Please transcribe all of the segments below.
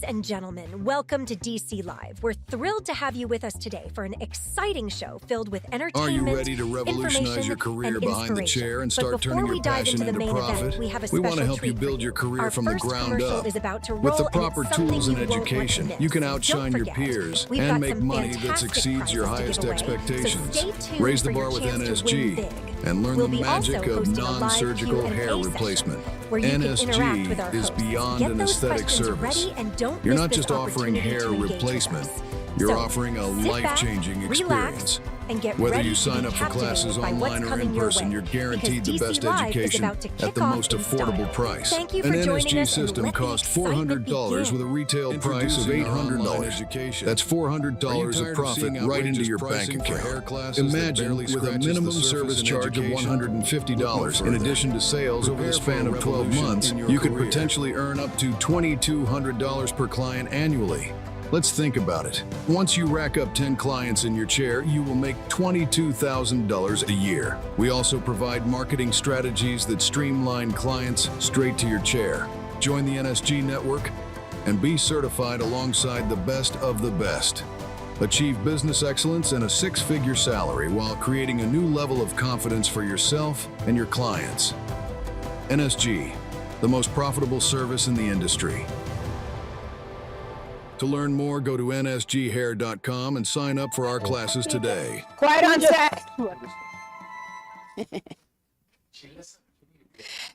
and gentlemen, welcome to DC Live. We're thrilled to have you with us today for an exciting show filled with entertainment, Are you ready to revolutionize your career behind the chair and start turning your passion into profit? We want to help you build your career from the ground up. With the proper tools and education, you can outshine your peers and make money that exceeds your highest expectations. Raise the bar with NSG and learn the magic of non-surgical hair replacement. NSG is beyond an aesthetic service. You're not just offering hair replacement, you're offering a life-changing experience. Whether you sign up for classes online or in person, you're guaranteed the best education at the most affordable price. An NSG system costs $400 with a retail price of $800. That's $400 of profit right into your bank account. Imagine with a minimum service charge of $150. In addition to sales over the span of 12 months, you could potentially earn up to $2,200 per client annually. Let's think about it. Once you rack up 10 clients in your chair, you will make $22,000 a year. We also provide marketing strategies that streamline clients straight to your chair. Join the NSG network and be certified alongside the best of the best. Achieve business excellence and a six-figure salary while creating a new level of confidence for yourself and your clients. NSG, the most profitable service in the industry. To learn more, go to nsghair.com and sign up for our classes today. Quiet on set.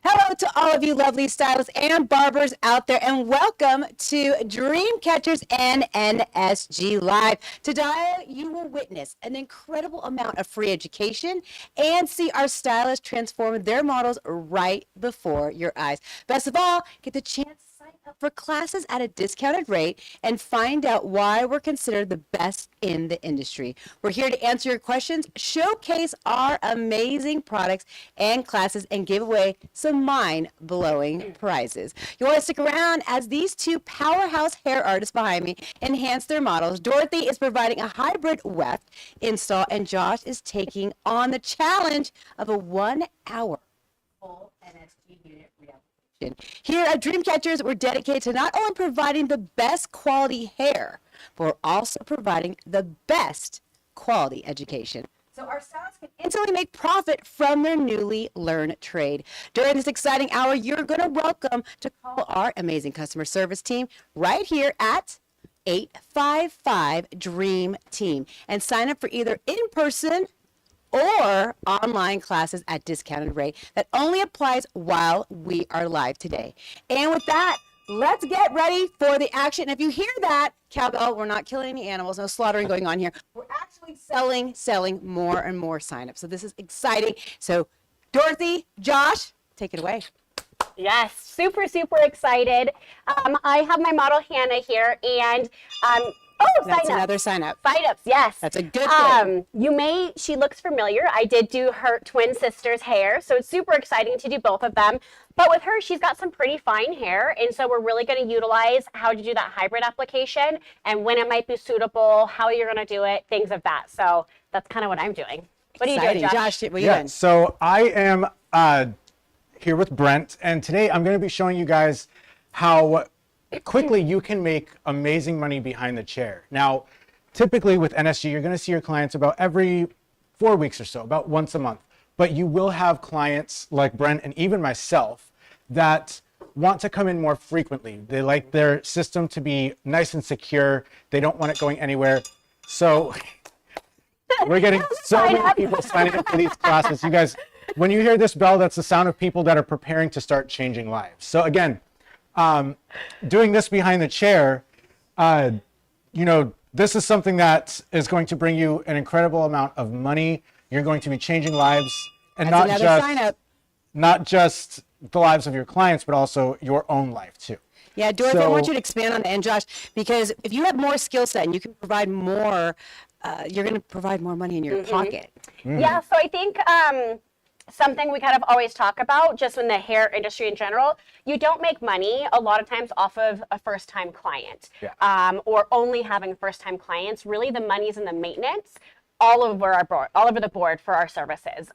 Hello to all of you lovely stylists and barbers out there, and welcome to Dreamcatchers and NSG Live. Today, you will witness an incredible amount of free education and see our stylists transform their models right before your eyes. Best of all, get the chance to sign up for classes at a discounted rate and find out why we're considered the best in the industry. We're here to answer your questions, showcase our amazing products and classes, and give away some mind-blowing prizes. You want to stick around as these two powerhouse hair artists behind me enhance their models. Dorothy is providing a hybrid weft install, and Josh is taking on the challenge of a 1-hour full NSG unit rehabilitation. Here at Dreamcatchers, we're dedicated to not only providing the best quality hair, but we're also providing the best quality education, so our stylists can instantly make profit from their newly learned trade. During this exciting hour, you're going to welcome to call our amazing customer service team right here at 855-DREAM-TEAM and sign up for either in-person or online classes at discounted rate that only applies while we are live today. And with that, let's get ready for the action. If you hear that, cowbell, we're not killing any animals, no slaughtering going on here. We're actually selling more and more signups. So this is exciting. So Dorothy, Josh, take it away. Yes, super excited. I have my model Hannah here, and that's another sign up. Sign-ups, yes. That's a good thing. She looks familiar. I did do her twin sister's hair, so it's super exciting to do both of them. But with her, she's got some pretty fine hair, and so we're really going to utilize how to do that hybrid application and when it might be suitable, how you're going to do it, things of that. So that's kind of what I'm doing. What are you doing, Josh? What are you doing? So I am here with Brent, and today I'm going to be showing you guys how quickly you can make amazing money behind the chair. Now, typically with NSG, you're going to see your clients about every 4 weeks or so, about once a month. But you will have clients like Brent and even myself that want to come in more frequently. They like their system to be nice and secure. They don't want it going anywhere. So we're getting so many people signing up for these classes. You guys, when you hear this bell, that's the sound of people that are preparing to start changing lives. So again, doing this behind the chair, this is something that is going to bring you an incredible amount of money. You're going to be changing lives, and not just the lives of your clients, but also your own life too. Yeah, Dorothy, I want you to expand on that, and Josh, because if you have more skill set and you can provide more, you're going to provide more money in your pocket. Yeah, so I think something we kind of always talk about, just in the hair industry in general, you don't make money a lot of times off of a first-time client, or only having first-time clients. Really, the money's in the maintenance all over our board, all over the board for our services.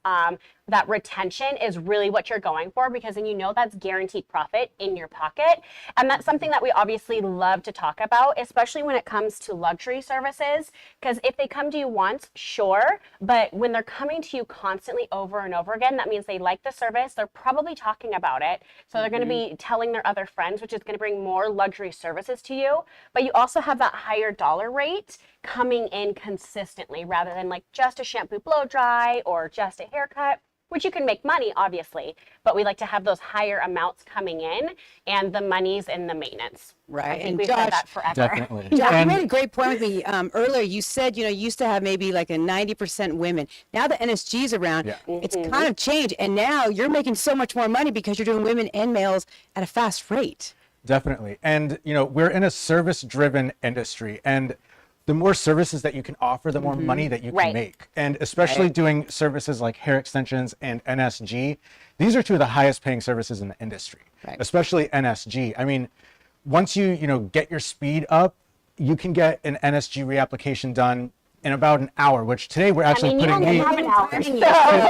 That retention is really what you're going for, because then you know that's guaranteed profit in your pocket. And that's something that we obviously love to talk about, especially when it comes to luxury services, because if they come to you once, sure, but when they're coming to you constantly over and over again, that means they like the service, they're probably talking about it, so they're going to be telling their other friends, which is going to bring more luxury services to you. But you also have that higher dollar rate coming in consistently, rather than like just a shampoo blow dry or just a haircut, which you can make money, obviously, but we like to have those higher amounts coming in, and the money's in the maintenance. Right. I think And we've Josh, said that forever. Definitely. Josh, you And made a great point with me earlier. You said, you used to have maybe like a 90% women. Now the NSG's around, it's kind of changed. And now you're making so much more money because you're doing women and males at a fast rate. definitely. And, we're in a service-driven industry, and the more services that you can offer, the more money that you can make. And especially doing services like hair extensions and NSG, these are two of the highest paying services in the industry, especially NSG. I mean, once you, get your speed up, you can get an NSG reapplication done in about an hour, which today we're actually putting me. have an hour.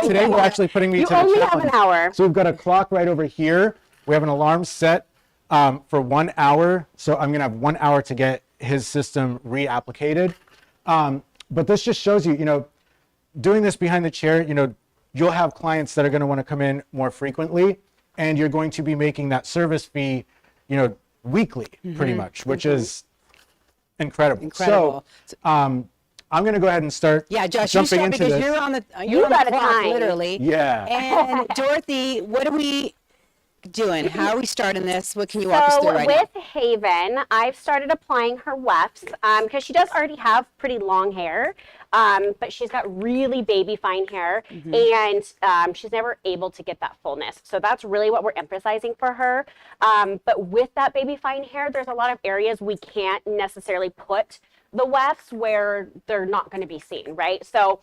Today we're actually putting me to the only have challenge. an hour. So we've got a clock right over here. We have an alarm set for 1 hour. So I'm going to have 1 hour to get his system reapplicated. But this just shows you, doing this behind the chair, you'll have clients that are going to want to come in more frequently, and you're going to be making that service fee, weekly, pretty much, which is incredible. So, I'm going to go ahead and start Josh, you jumping start into because this. you're on the got clock, time. literally. Yeah. And Dorothy, what are we doing? How are we starting this? What can you walk us through right with Haven, I've started applying her wefts because she does already have pretty long hair, but she's got really baby fine hair, and she's never able to get that fullness. So that's really what we're emphasizing for her. But with that baby fine hair, there's a lot of areas we can't necessarily put the wefts where they're not going to be seen, right? So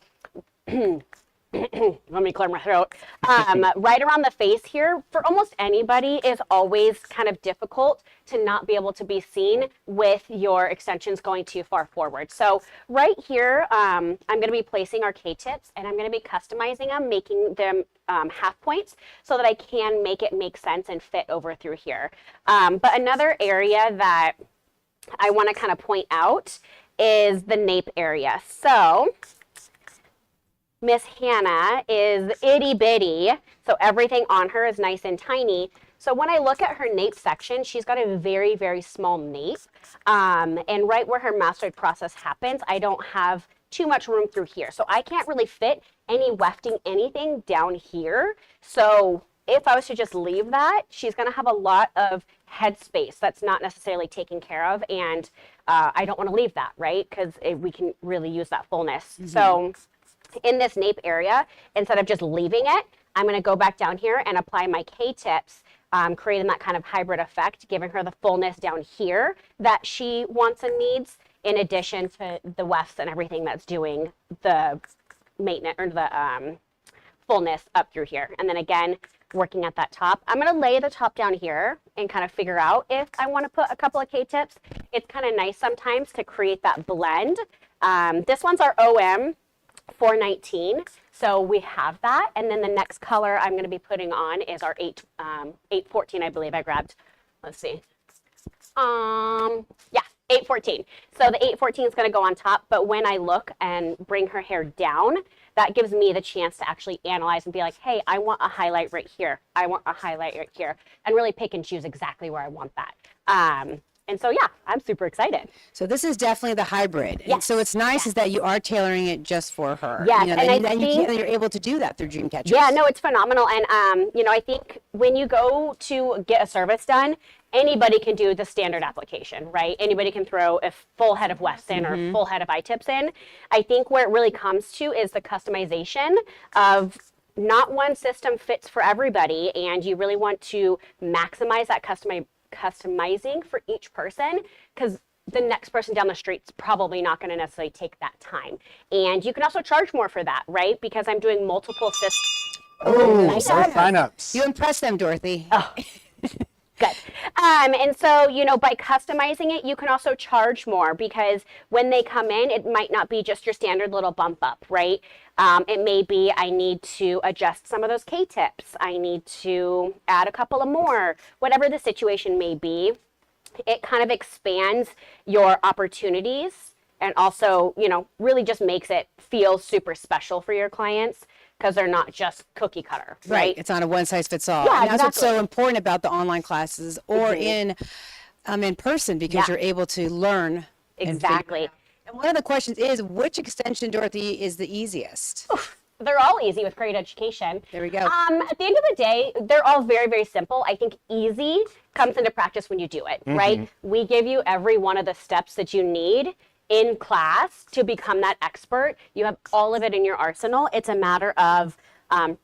let me clear my throat. Right around the face here, for almost anybody, is always kind of difficult to not be able to be seen with your extensions going too far forward. So right here, I'm going to be placing our K-tips, and I'm going to be customizing them, making them half points so that I can make it make sense and fit over through here. But another area that I want to kind of point out is the nape area. So Miss Hannah is itty bitty, so everything on her is nice and tiny. So when I look at her nape section, she's got a very, very small nape. And right where her mastoid process happens, I don't have too much room through here. So I can't really fit any wefting anything down here. So if I was to just leave that, she's going to have a lot of head space that's not necessarily taken care of. And I don't want to leave that, right? Because we can really use that fullness. So in this nape area, instead of just leaving it, I'm going to go back down here and apply my K-tips, creating that kind of hybrid effect, giving her the fullness down here that she wants and needs, in addition to the wefts and everything that's doing the maintenance or the fullness up through here. And then again, working at that top. I'm going to lay the top down here and kind of figure out if I want to put a couple of K-tips. It's kind of nice sometimes to create that blend. This one's our OM 419, so we have that. And then the next color I'm going to be putting on is our 814, I believe I grabbed. Let's see. Yeah, 814. So the 814 is going to go on top, but when I look and bring her hair down, that gives me the chance to actually analyze and be like, hey, I want a highlight right here. I want a highlight right here, and really pick and choose exactly where I want that. And so, yeah, I'm super excited. So this is definitely the hybrid. Yes. And so it's nice is that you are tailoring it just for her. Yes, and you're able to do that through Dreamcatchers. Yeah, no, it's phenomenal. And, I think when you go to get a service done, anybody can do the standard application, right? Anybody can throw a full head of wefts in or a full head of I-tips in. I think where it really comes to is the customization of not one system fits for everybody, and you really want to maximize that customizing for each person, because the next person down the street's probably not going to necessarily take that time. And you can also charge more for that, right? Because I'm doing multiple systems. Oh, nice sign-ups. You impressed them, Dorothy. Oh. Good. And so, you know, by customizing it, you can also charge more because when they come in, it might not be just your standard little bump up, right? It may be I need to adjust some of those K-tips. I need to add a couple of more, whatever the situation may be. It kind of expands your opportunities and also, you know, really just makes it feel super special for your clients because they're not just cookie cutter, right? It's not a one size fits all. Yeah, and that's what's exactly. so important about the online classes or in person because you're able to learn. Exactly. And one of the questions is, which extension, Dorothy, is the easiest? They're all easy with Create Education. There we go. At the end of the day, they're all very, very simple. I think easy comes into practice when you do it, right? We give you every one of the steps that you need in class to become that expert. You have all of it in your arsenal. It's a matter of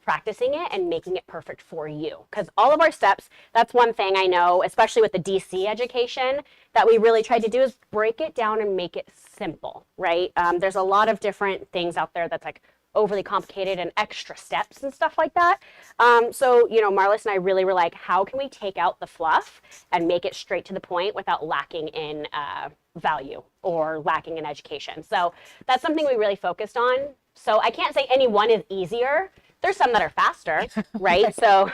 practicing it and making it perfect for you. Because all of our steps, that's one thing I know, especially with the DC education, that we really tried to do is break it down and make it simple, right? There's a lot of different things out there that's like overly complicated and extra steps and stuff like that. So, you know, Marlis and I really were like, how can we take out the fluff and make it straight to the point without lacking in value or lacking in education? So that's something we really focused on. So I can't say any one is easier. There's some that are faster, right? So,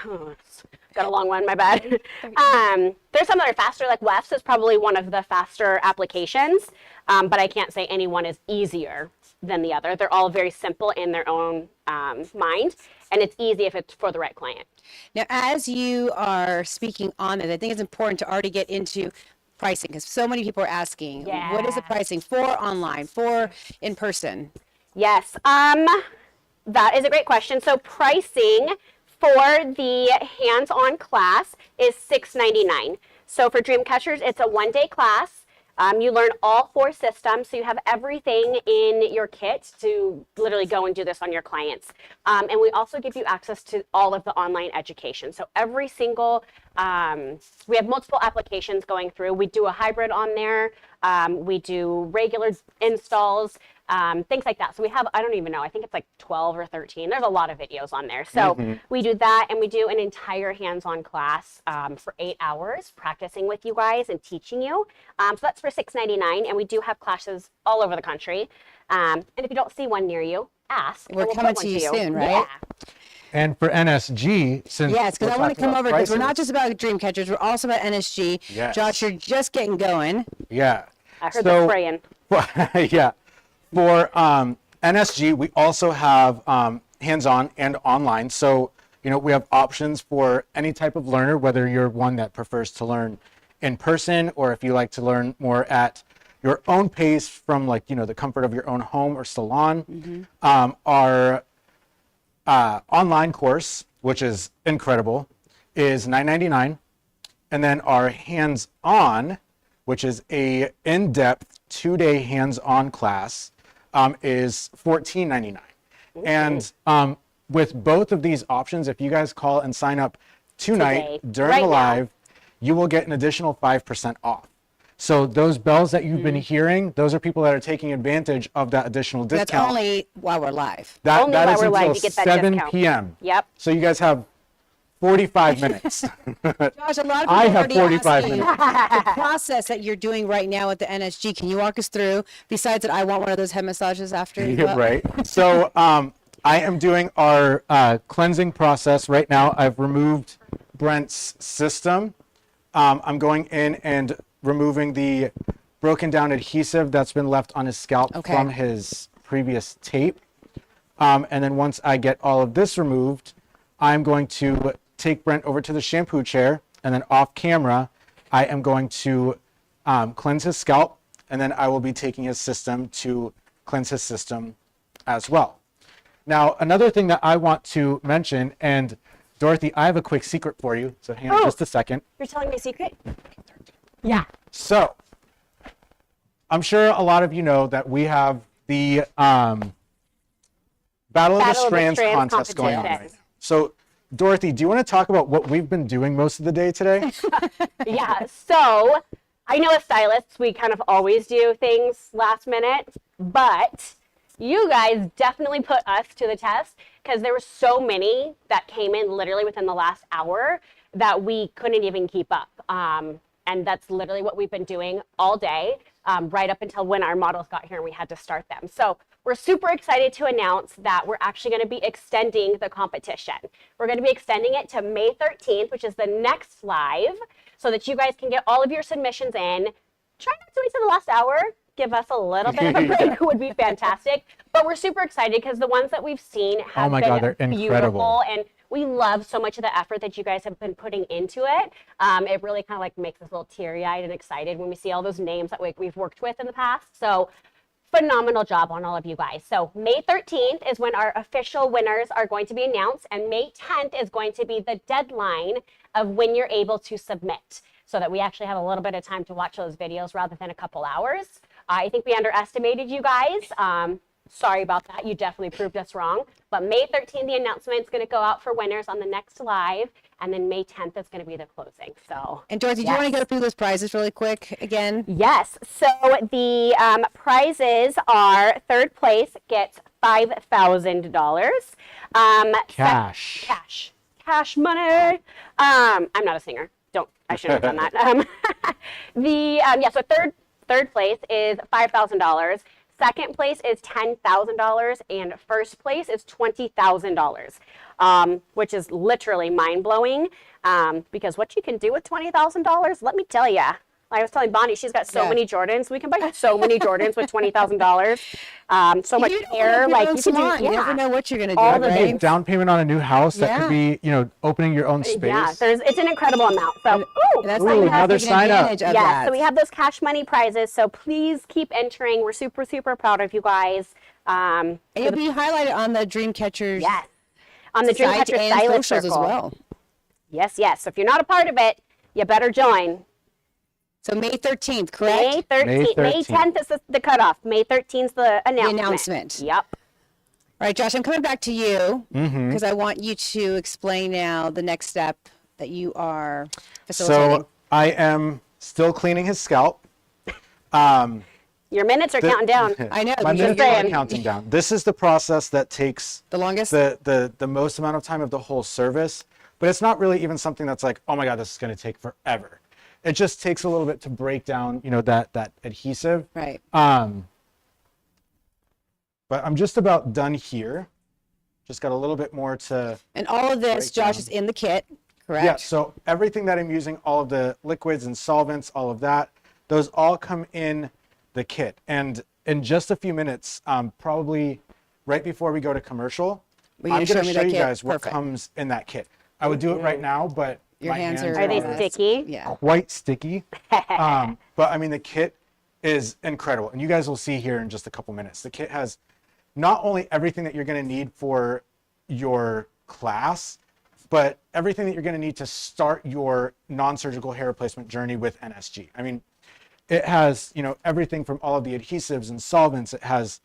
got a long one, my bad. There's some that are faster, like Weft is probably one of the faster applications, but I can't say any one is easier than the other. They're all very simple in their own mind, and it's easy if it's for the right client. Now, as you are speaking on it, I think it's important to already get into pricing because so many people are asking, what is the pricing for online, for in person? Yes, that is a great question. So pricing for the hands-on class is $6.99. So for Dreamcatchers, it's a one-day class. You learn all 4 systems, so you have everything in your kit to literally go and do this on your clients. And we also give you access to all of the online education. So every single, we have multiple applications going through. We do a hybrid on there. We do regular installs, things like that. So we have, I don't even know, I think it's like 12 or 13. There's a lot of videos on there. So we do that, and we do an entire hands-on class for 8 hours, practicing with you guys and teaching you. So that's for $6.99, and we do have classes all over the country. And if you don't see one near you, ask. We're coming to you soon, right? Yeah. And for NSG, since yes, because I want to come over because we're not prices, just about Dreamcatchers, we're also about NSG. Yes. Josh, you're just getting going. Yeah. I heard the spraying. Yeah. For NSG, we also have hands-on and online. So, you know, we have options for any type of learner, whether you're one that prefers to learn in person or if you like to learn more at your own pace from, like, you know, the comfort of your own home or salon. Our online course, which is incredible, is $9.99. And then our hands-on, which is a in-depth 2-day hands-on class, is $14.99. And with both of these options, if you guys call and sign up tonight during the live, you will get an additional 5% off. So those bells that you've been hearing, those are people that are taking advantage of that additional discount. That's only while we're live. Only that while is we're live, until you get that 7 discount. p.m. Yep. So you guys have 45 minutes. Josh, a lot of people I have already 45 asked you minutes. the process that you're doing right now at the NSG. Can you walk us through? Besides that, I want one of those head massages after. Yeah, right. So I am doing our cleansing process right now. I've removed Brent's system. I'm going in and removing the broken down adhesive that's been left on his scalp from his previous tape. And then once I get all of this removed, I'm going to take Brent over to the shampoo chair, and then off camera, I am going to cleanse his scalp, and then I will be taking his system to cleanse his system as well. Now, another thing that I want to mention, and Dorothy, I have a quick secret for you, so hang on just a second. You're telling me a secret? Yeah. So, I'm sure a lot of you know that we have the Battle of the Strands contest going on right now. So, Dorothy, do you want to talk about what we've been doing most of the day today? Yeah, so I know as stylists, we kind of always do things last minute, but you guys definitely put us to the test because there were so many that came in literally within the last hour that we couldn't even keep up. And that's literally what we've been doing all day, right up until when our models got here and we had to start them. So we're super excited to announce that we're actually going to be extending the competition. We're going to be extending it to May 13th, which is the next live, so that you guys can get all of your submissions in. Try not to wait till the last hour. Give us a little bit of a break would be fantastic. But we're super excited because the ones that we've seen have been God, they're beautiful. And we love so much of the effort that you guys have been putting into it. It really kind of like makes us a little teary-eyed and excited when we see all those names that we've worked with in the past. So phenomenal job on all of you guys. So May 13th is when our official winners are going to be announced, and May 10th is going to be the deadline of when you're able to submit, so that we actually have a little bit of time to watch those videos rather than a couple hours. I think we underestimated you guys. Sorry about that. You definitely proved us wrong. But May 13th, the announcement is going to go out for winners on the next live. And then May 10th is going to be the closing. So. And Dorothy, do you want to go through those prizes really quick again? Yes. So the prizes are: third place gets $5,000. Cash money. I'm not a singer. I should have done that. So third place is $5,000. Second place is $10,000, and first place is $20,000, which is literally mind-blowing, because what you can do with $20,000, let me tell you. Like I was telling Bonnie, she's got so many Jordans. We can buy so many Jordans with $20,000. So much hair, like you can do. You never know what you're gonna do. All the right? Down payment on a new house that could be, opening your own space. Yeah, it's an incredible amount. So, that's another sign up. Yeah, so we have those cash money prizes. So please keep entering. We're super, super proud of you guys. And you'll be highlighted on the Dreamcatchers. Yes, on the Dreamcatcher Stylist socials as well. Yes. So if you're not a part of it, you better join. So May 13th, correct? May 10th is the cutoff. May 13th is the announcement. Yep. All right, Josh, I'm coming back to you because I want you to explain now the next step that you are facilitating. So I am still cleaning his scalp. Your minutes are counting down. I know. My minutes are counting down. This is the process that takes the longest, the most amount of time of the whole service. But it's not really even something that's like, oh my God, this is going to take forever. It just takes a little bit to break down, that adhesive. Right. But I'm just about done here. Just got a little bit more to. And all of this, Josh, is in the kit, correct? Yeah. So everything that I'm using, all of the liquids and solvents, all of that, those all come in the kit. And in just a few minutes, probably right before we go to commercial, I'm going to show you guys what comes in that kit. I would do it right now, but your hands are they sticky? Yeah. Quite sticky. But I mean, the kit is incredible. And you guys will see here in just a couple minutes. The kit has not only everything that you're going to need for your class, but everything that you're going to need to start your non-surgical hair replacement journey with NSG. I mean, it has, everything from all of the adhesives and solvents. It has,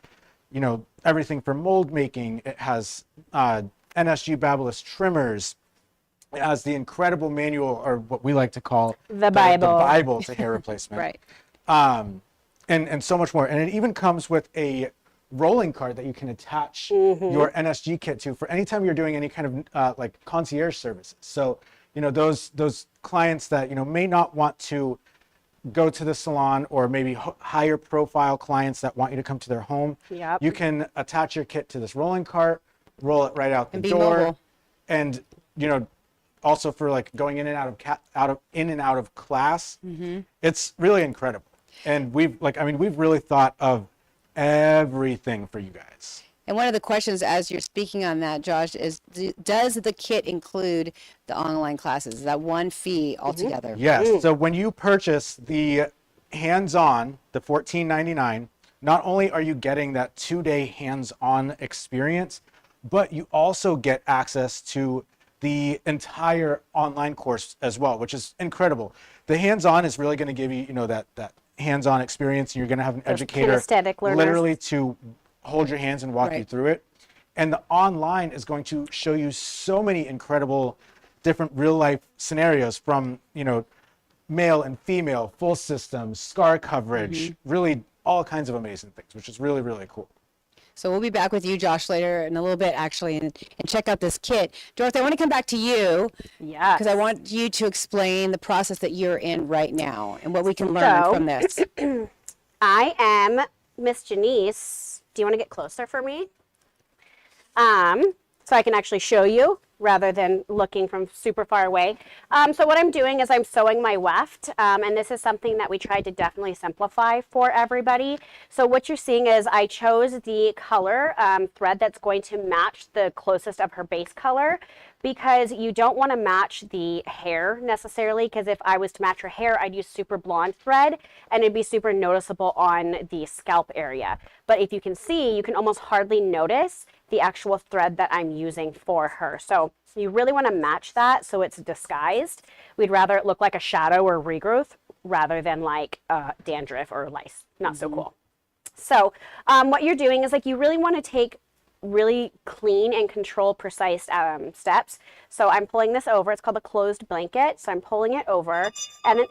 everything from mold making. It has NSG Babyliss trimmers. It has the incredible manual, or what we like to call the Bible to hair replacement. Right. And so much more. And it even comes with a rolling cart that you can attach your NSG kit to for anytime you're doing any kind of like concierge services. So, those clients that, may not want to go to the salon, or maybe higher profile clients that want you to come to their home. Yep. You can attach your kit to this rolling cart, roll it right out the and door. Mobile. And, also for like going in and out of class, it's really incredible. And we've really thought of everything for you guys. And one of the questions as you're speaking on that, Josh, is does the kit include the online classes? Is that one fee altogether? Yes. So when you purchase the hands-on, the $14.99, not only are you getting that 2-day hands-on experience, but you also get access to the entire online course as well, which is incredible. The hands-on is really going to give you, that hands-on experience. You're going to have an educator literally to hold your hands and walk you through it. And the online is going to show you so many incredible different real-life scenarios from, male and female, full systems, scar coverage, really all kinds of amazing things, which is really, really cool. So we'll be back with you, Josh, later in a little bit, actually, and check out this kit. Dorothy, I want to come back to you. Yeah. Because I want you to explain the process that you're in right now and what we can learn from this. I am Miss Janice. Do you want to get closer for me? So I can actually show you rather than looking from super far away. So what I'm doing is I'm sewing my weft, and this is something that we tried to definitely simplify for everybody. So what you're seeing is I chose the color thread that's going to match the closest of her base color, because you don't want to match the hair necessarily, because if I was to match her hair, I'd use super blonde thread and it'd be super noticeable on the scalp area. But if you can see, you can almost hardly notice the actual thread that I'm using for her. So you really want to match that so it's disguised. We'd rather it look like a shadow or regrowth rather than like dandruff or lice. Not so cool. So what you're doing is like you really want to take really clean and controlled, precise steps. So I'm pulling this over. It's called a closed blanket. So I'm pulling it over, and then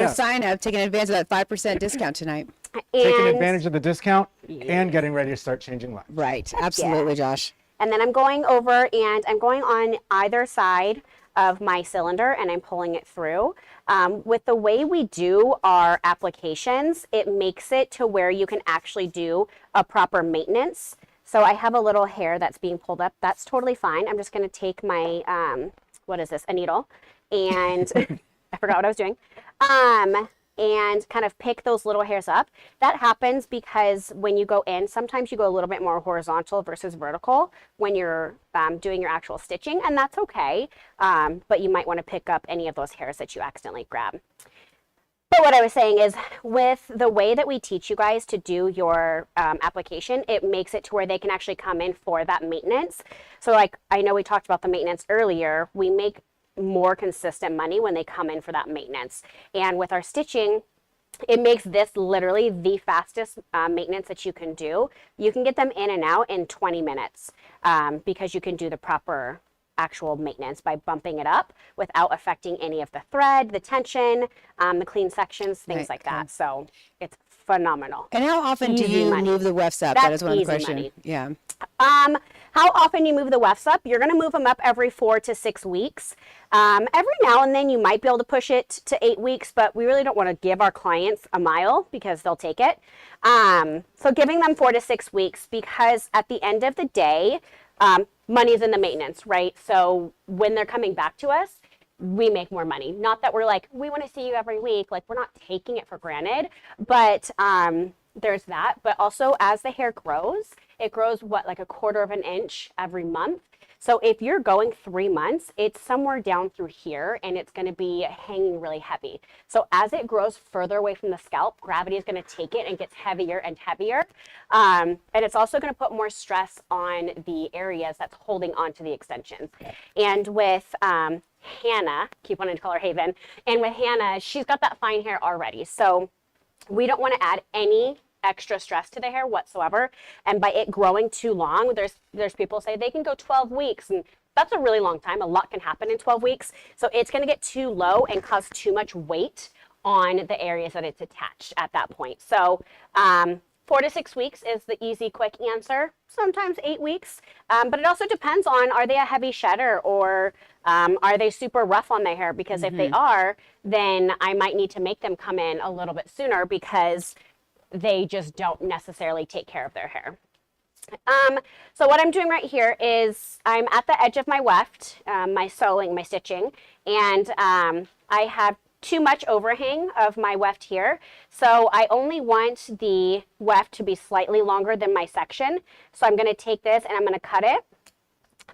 Sign up, taking advantage of that 5% discount tonight. Taking advantage of the discount and getting ready to start changing lives. Right, absolutely, Josh. And then I'm going over and I'm going on either side of my cylinder and I'm pulling it through. With the way we do our applications, it makes it to where you can actually do a proper maintenance. So I have a little hair that's being pulled up. That's totally fine. I'm just going to take my, what is this, a needle, and I forgot what I was doing, and kind of pick those little hairs up. That happens because when you go in, sometimes you go a little bit more horizontal versus vertical when you're doing your actual stitching, and that's okay, but you might want to pick up any of those hairs that you accidentally grab. But what I was saying is, with the way that we teach you guys to do your application, it makes it to where they can actually come in for that maintenance. So like, I know we talked about the maintenance earlier, we make more consistent money when they come in for that maintenance. And with our stitching, it makes this literally the fastest maintenance that you can do. You can get them in and out in 20 minutes because you can do the proper actual maintenance by bumping it up without affecting any of the thread, the tension, the clean sections, things like that. So it's phenomenal. And how often do you move the wefts up? That is one question. Money. Yeah. How often you move the wefts up? You're going to move them up every 4 to 6 weeks. Every now and then you might be able to push it to 8 weeks, but we really don't want to give our clients a mile because they'll take it. So giving them 4 to 6 weeks, because at the end of the day, money's in the maintenance, right? So when they're coming back to us, we make more money. Not that we're like, we want to see you every week. Like, we're not taking it for granted, but there's that. But also, as the hair grows, it grows, what, like 1/4 of an inch every month. So if you're going 3 months, it's somewhere down through here and it's going to be hanging really heavy. So as it grows further away from the scalp, gravity is going to take it and gets heavier and heavier. And it's also going to put more stress on the areas that's holding onto the extensions. And with Hannah, keep wanting to call her Haven, and with Hannah, she's got that fine hair already. So we don't want to add any extra stress to the hair whatsoever. And by it growing too long, there's people say they can go 12 weeks, and that's a really long time. A lot can happen in 12 weeks. So it's going to get too low and cause too much weight on the areas that it's attached at that point. So 4 to 6 weeks is the easy, quick answer. Sometimes 8 weeks, but it also depends on, are they a heavy shedder, or are they super rough on their hair? Because if they are, then I might need to make them come in a little bit sooner because they just don't necessarily take care of their hair. So what I'm doing right here is I'm at the edge of my weft, my sewing, my stitching, and I have too much overhang of my weft here. So I only want the weft to be slightly longer than my section. So I'm going to take this and I'm going to cut it.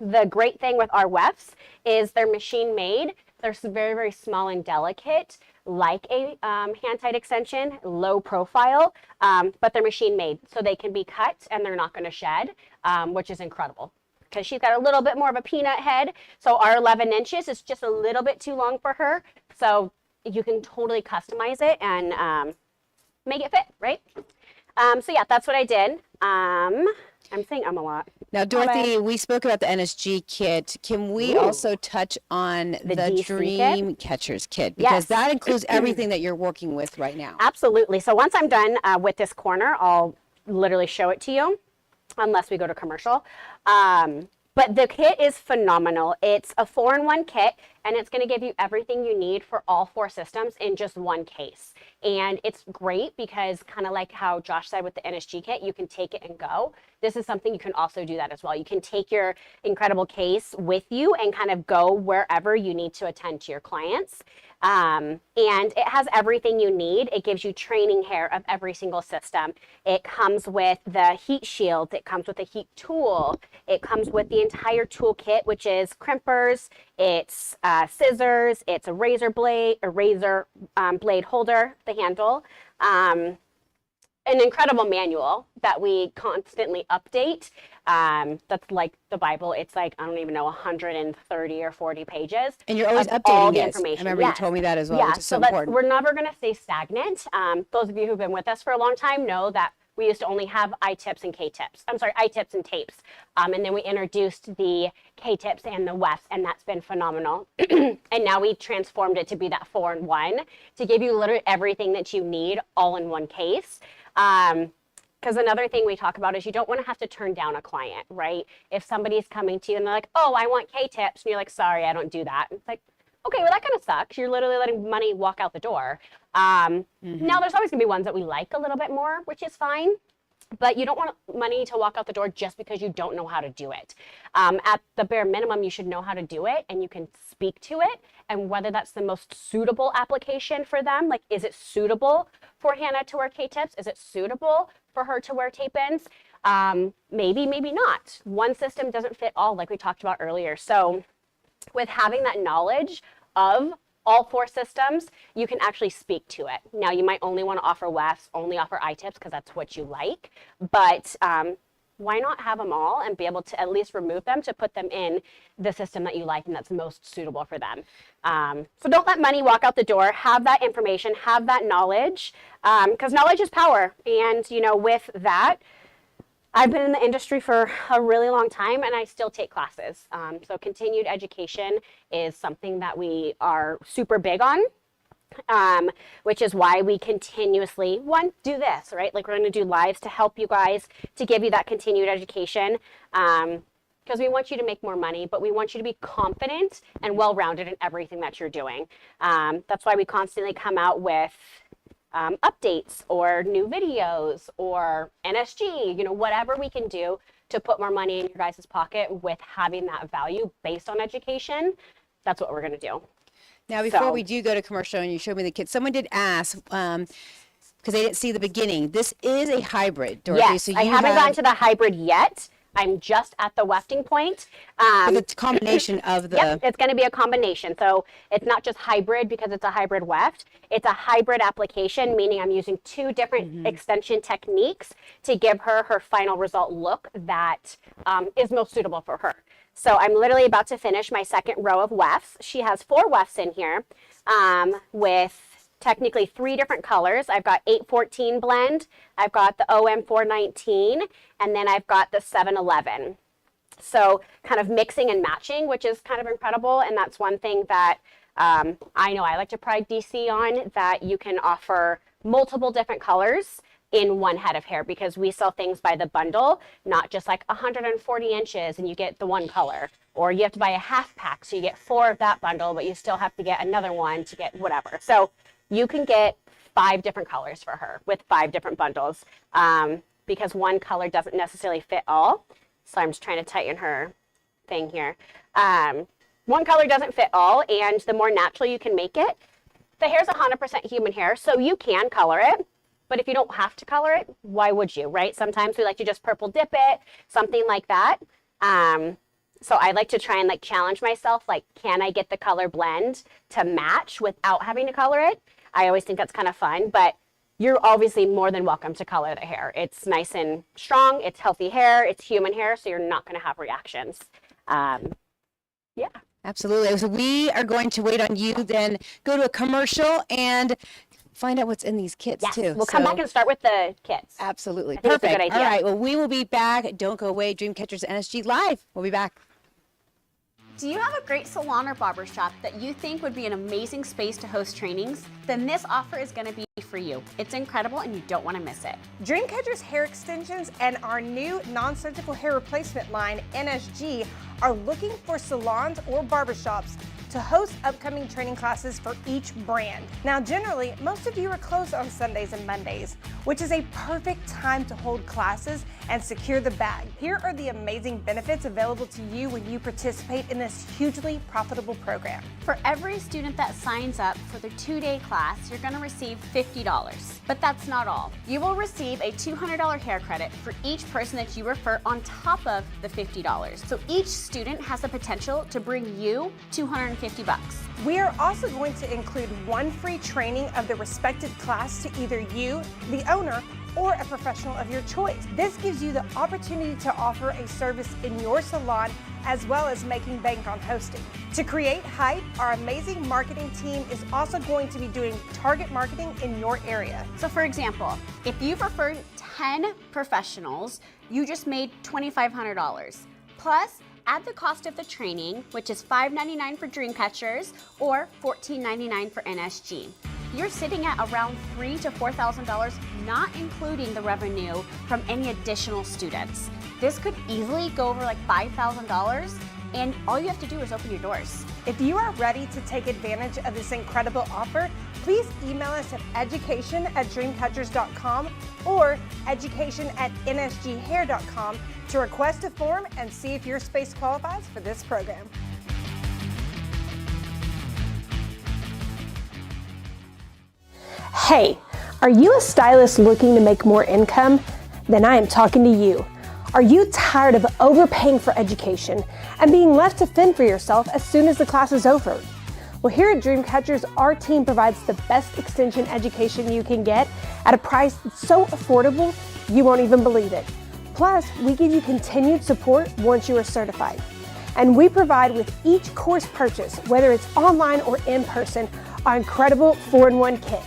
The great thing with our wefts is they're machine made. They're very, very small and delicate, like a hand-tied extension, low profile, but they're machine made. So they can be cut and they're not going to shed, which is incredible. Because she's got a little bit more of a peanut head. So our 11 inches is just a little bit too long for her. So you can totally customize it and make it fit, right? So yeah, that's what I did. I'm saying a lot. Now, Dorothy, we spoke about the NSG kit. Can we also touch on the DC Dream Catchers kit? Because that includes everything that you're working with right now. Absolutely. So once I'm done with this corner, I'll literally show it to you. unless we go to commercial. But the kit is phenomenal. It's a 4-in-1 kit, and it's going to give you everything you need for all 4 systems in just one case. And it's great because, kind of like how Josh said with the NSG kit, you can take it and go. This is something you can also do that as well. You can take your incredible case with you and kind of go wherever you need to attend to your clients. And it has everything you need. It gives you training hair of every single system. It comes with the heat shields. It comes with a heat tool. It comes with the entire toolkit, which is crimpers, it's scissors, it's a razor blade, blade holder, the handle, an incredible manual that we constantly update. That's like the Bible. It's like, I don't even know, 130 or 40 pages. And you're always updating all the it. information. I remember you told me that as well, Yeah, which is so that's, important. we're never going to stay stagnant. Those of you who've been with us for a long time know that we used to only have I-tips and K-tips. I'm sorry, I-tips and tapes. And then we introduced the K-tips and the Weft, and that's been phenomenal. And now we transformed it to be that 4-in-1 to give you literally everything that you need all in one case. Because another thing we talk about is you don't want to have to turn down a client, right? If somebody's coming to you and they're like, oh, I want K-tips, and you're like, sorry, I don't do that. It's like, okay, well, that kind of sucks. You're literally letting money walk out the door. Now, there's always going to be ones that we like a little bit more, which is fine. But you don't want money to walk out the door just because you don't know how to do it. At the bare minimum, you should know how to do it, and you can speak to it. And whether that's the most suitable application for them, like, is it suitable for Hannah to wear K-tips? Is it suitable for her to wear tape-ins? Maybe, maybe not. One system doesn't fit all, like we talked about earlier. So with having that knowledge of all 4 systems, you can actually speak to it. Now, you might only want to offer Wefts, only offer I-tips because that's what you like, but why not have them all and be able to at least remove them to put them in the system that you like and that's most suitable for them. So don't let money walk out the door. Have that information, have that knowledge, because knowledge is power. And, you know, with that, I've been in the industry for a really long time, and I still take classes. So continued education is something that we are super big on, which is why we continuously, do this, right? Like, we're going to do lives to help you guys, to give you that continued education, because we want you to make more money, but we want you to be confident and well-rounded in everything that you're doing. That's why we constantly come out with updates or new videos or NSG, you know, whatever we can do to put more money in your guys' pocket with having that value based on education. That's what we're going to do. Now, before we do go to commercial and you showed me the kit, someone did ask, because they didn't see the beginning, this is a hybrid, Dorothy. Yes, so I haven't gotten to the hybrid yet. I'm just at the wefting point. It's a combination of the... Yep, it's going to be a combination. So it's not just hybrid because it's a hybrid weft. It's a hybrid application, meaning I'm using 2 different extension techniques to give her her final result look that is most suitable for her. So I'm literally about to finish my second row of wefts. She has 4 wefts in here with technically 3 different colors. I've got 814 blend, I've got the OM 419, and then I've got the 711. So kind of mixing and matching, which is kind of incredible. And that's one thing that I know I like to pride DC on, that you can offer multiple different colors in one head of hair, because we sell things by the bundle, not just like 140 inches and you get the one color, or you have to buy a half pack so you get 4 of that bundle, but you still have to get another one to get whatever. So you can get 5 different colors for her with 5 different bundles, because one color doesn't necessarily fit all. So I'm just trying to tighten her thing here. One color doesn't fit all, and the more natural you can make it, the hair's 100% human hair, so you can color it. But if you don't have to color it, why would you, right? Sometimes we like to just purple dip it, something like that. So I like to try and like challenge myself, like, can I get the color blend to match without having to color it? I always think that's kind of fun, but you're obviously more than welcome to color the hair. It's nice and strong, it's healthy hair, it's human hair, so you're not gonna have reactions. Yeah. Absolutely. So we are going to wait on you, then go to a commercial and find out what's in these kits too. We'll come back and start with the kits. Absolutely. I think it's a Perfect. good idea. All right. Well, we will be back. Don't go away. Dreamcatchers NSG Live. We'll be back. Do you have a great salon or barber shop that you think would be an amazing space to host trainings? Then this offer is going to be for you. It's incredible and you don't want to miss it. Dreamcatcher's hair extensions and our new non-surgical hair replacement line, NSG, are looking for salons or barbershops to host upcoming training classes for each brand. Now, generally, most of you are closed on Sundays and Mondays, which is a perfect time to hold classes and secure the bag. Here are the amazing benefits available to you when you participate in this hugely profitable program. For every student that signs up for their 2-day class, you're going to receive $50. But that's not all. You will receive a $200 hair credit for each person that you refer on top of the $50. So each student has the potential to bring you $250. We are also going to include one free training of the respected class to either you, the owner, or a professional of your choice. This gives you the opportunity to offer a service in your salon as well as making bank on hosting. To create hype, our amazing marketing team is also going to be doing target marketing in your area. So for example, if you've referred 10 professionals, you just made $2,500. Plus, add the cost of the training, which is $5.99 for Dreamcatchers or $14.99 for NSG. You're sitting at around $3,000 to $4,000, not including the revenue from any additional students. This could easily go over like $5,000, and all you have to do is open your doors. If you are ready to take advantage of this incredible offer, please email us at education@dreamcatchers.com or education@nsghair.com to request a form and see if your space qualifies for this program. Hey, are you a stylist looking to make more income? Then I am talking to you. Are you tired of overpaying for education and being left to fend for yourself as soon as the class is over? Well, here at Dreamcatchers, our team provides the best extension education you can get at a price that's so affordable you won't even believe it. Plus, we give you continued support once you are certified. And we provide with each course purchase, whether it's online or in person, our incredible 4-in-1 kit.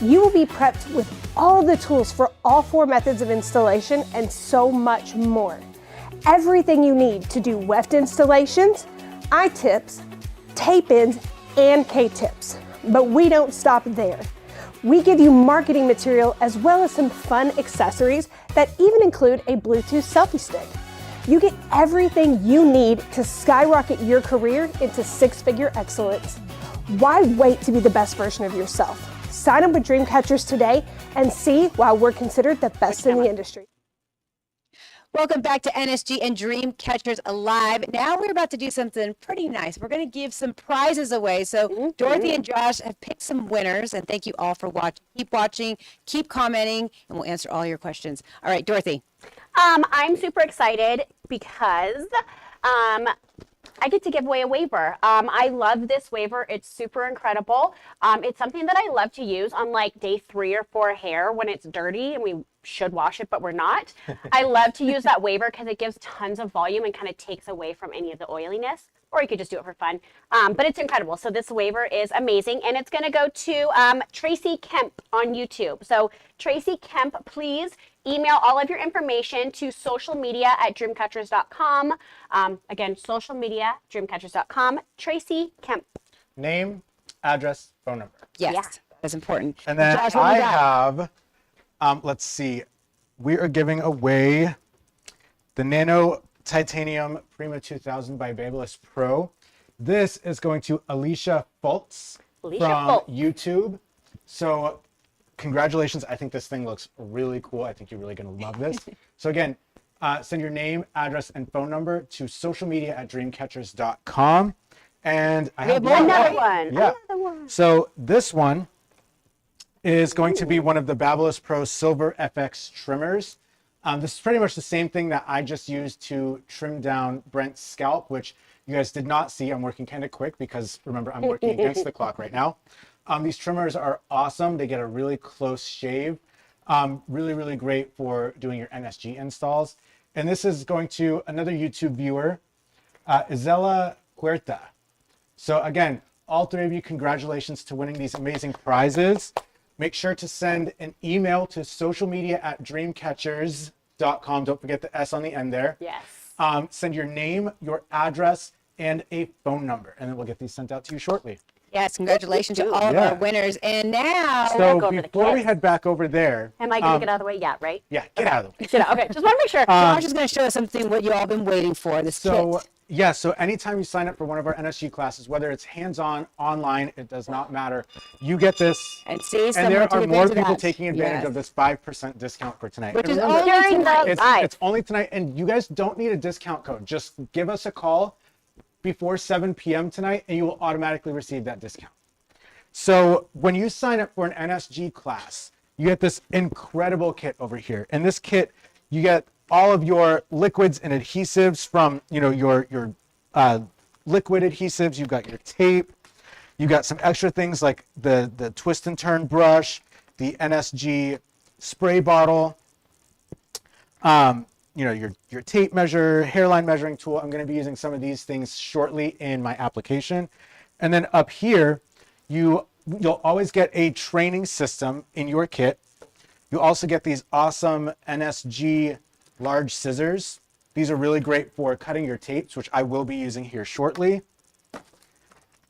You will be prepped with all of the tools for all 4 methods of installation and so much more. Everything you need to do Weft installations, I-tips, tape-ins, and K-tips. But we don't stop there. We give you marketing material as well as some fun accessories that even include a Bluetooth selfie stick. You get everything you need to skyrocket your career into 6-figure excellence. Why wait to be the best version of yourself? Sign up with Dreamcatchers today and see why we're considered the best in the industry. Welcome back to NSG and Dreamcatchers Alive. Now we're about to do something pretty nice. We're going to give some prizes away. So Dorothy and Josh have picked some winners, and thank you all for watching, keep commenting, and we'll answer all your questions. All right, Dorothy. I'm super excited because I get to give away a waiver. I love this waiver. It's super incredible. It's something that I love to use on like day 3 or 4 hair when it's dirty and we should wash it, but we're not. I love to use that waiver because it gives tons of volume and kind of takes away from any of the oiliness, or you could just do it for fun. But it's incredible. So this waiver is amazing, and it's going to go to Tracy Kemp on YouTube. So Tracy Kemp, please email all of your information to socialmedia@dreamcatchers.com. Again, socialmedia@dreamcatchers.com. Tracy Kemp. Name, address, phone number. Yes, that's important. And then Josh, I have, let's see, we are giving away the Nano Titanium Prima 2000 by Babyliss Pro. This is going to Alicia Fultz from YouTube. So congratulations. I think this thing looks really cool. I think you're really going to love this. So again, send your name, address, and phone number to socialmedia@dreamcatchers.com. And I have another one. Yeah. So this one is going to be one of the Babyliss Pro Silver FX trimmers. This is pretty much the same thing that I just used to trim down Brent's scalp, which you guys did not see. I'm working kind of quick because remember, I'm working against the clock right now. These trimmers are awesome. They get a really close shave. Really, really great for doing your NSG installs. And this is going to another YouTube viewer, Isela Huerta. So again, all 3 of you, congratulations to winning these amazing prizes. Make sure to send an email to socialmedia@dreamcatchers.com. Don't forget the S on the end there. Yes. Send your name, your address, and a phone number, and then we'll get these sent out to you shortly. Yes, congratulations to all of our winners. And now, so before we head back over there, am I going to get out of the way? Yeah, right? Yeah, get out of the way. Get out. Okay, just want to make sure. Josh is going to show us something what you all been waiting for. This kit. Yeah, so anytime you sign up for one of our NSG classes, whether it's hands-on, online, it does not matter. You get this. And see, and there are more people taking advantage of this 5% discount for tonight. Which is remember, only tonight. It's only tonight, and you guys don't need a discount code. Just give us a call before 7 p.m. tonight, and you will automatically receive that discount. So when you sign up for an NSG class, you get this incredible kit over here. In this kit, you get all of your liquids and adhesives from, your liquid adhesives. You've got your tape. You got some extra things like the twist and turn brush, the NSG spray bottle, your tape measure, hairline measuring tool. I'm going to be using some of these things shortly in my application. And then up here, you'll always get a training system in your kit. You also get these awesome NSG large scissors. These are really great for cutting your tapes, which I will be using here shortly.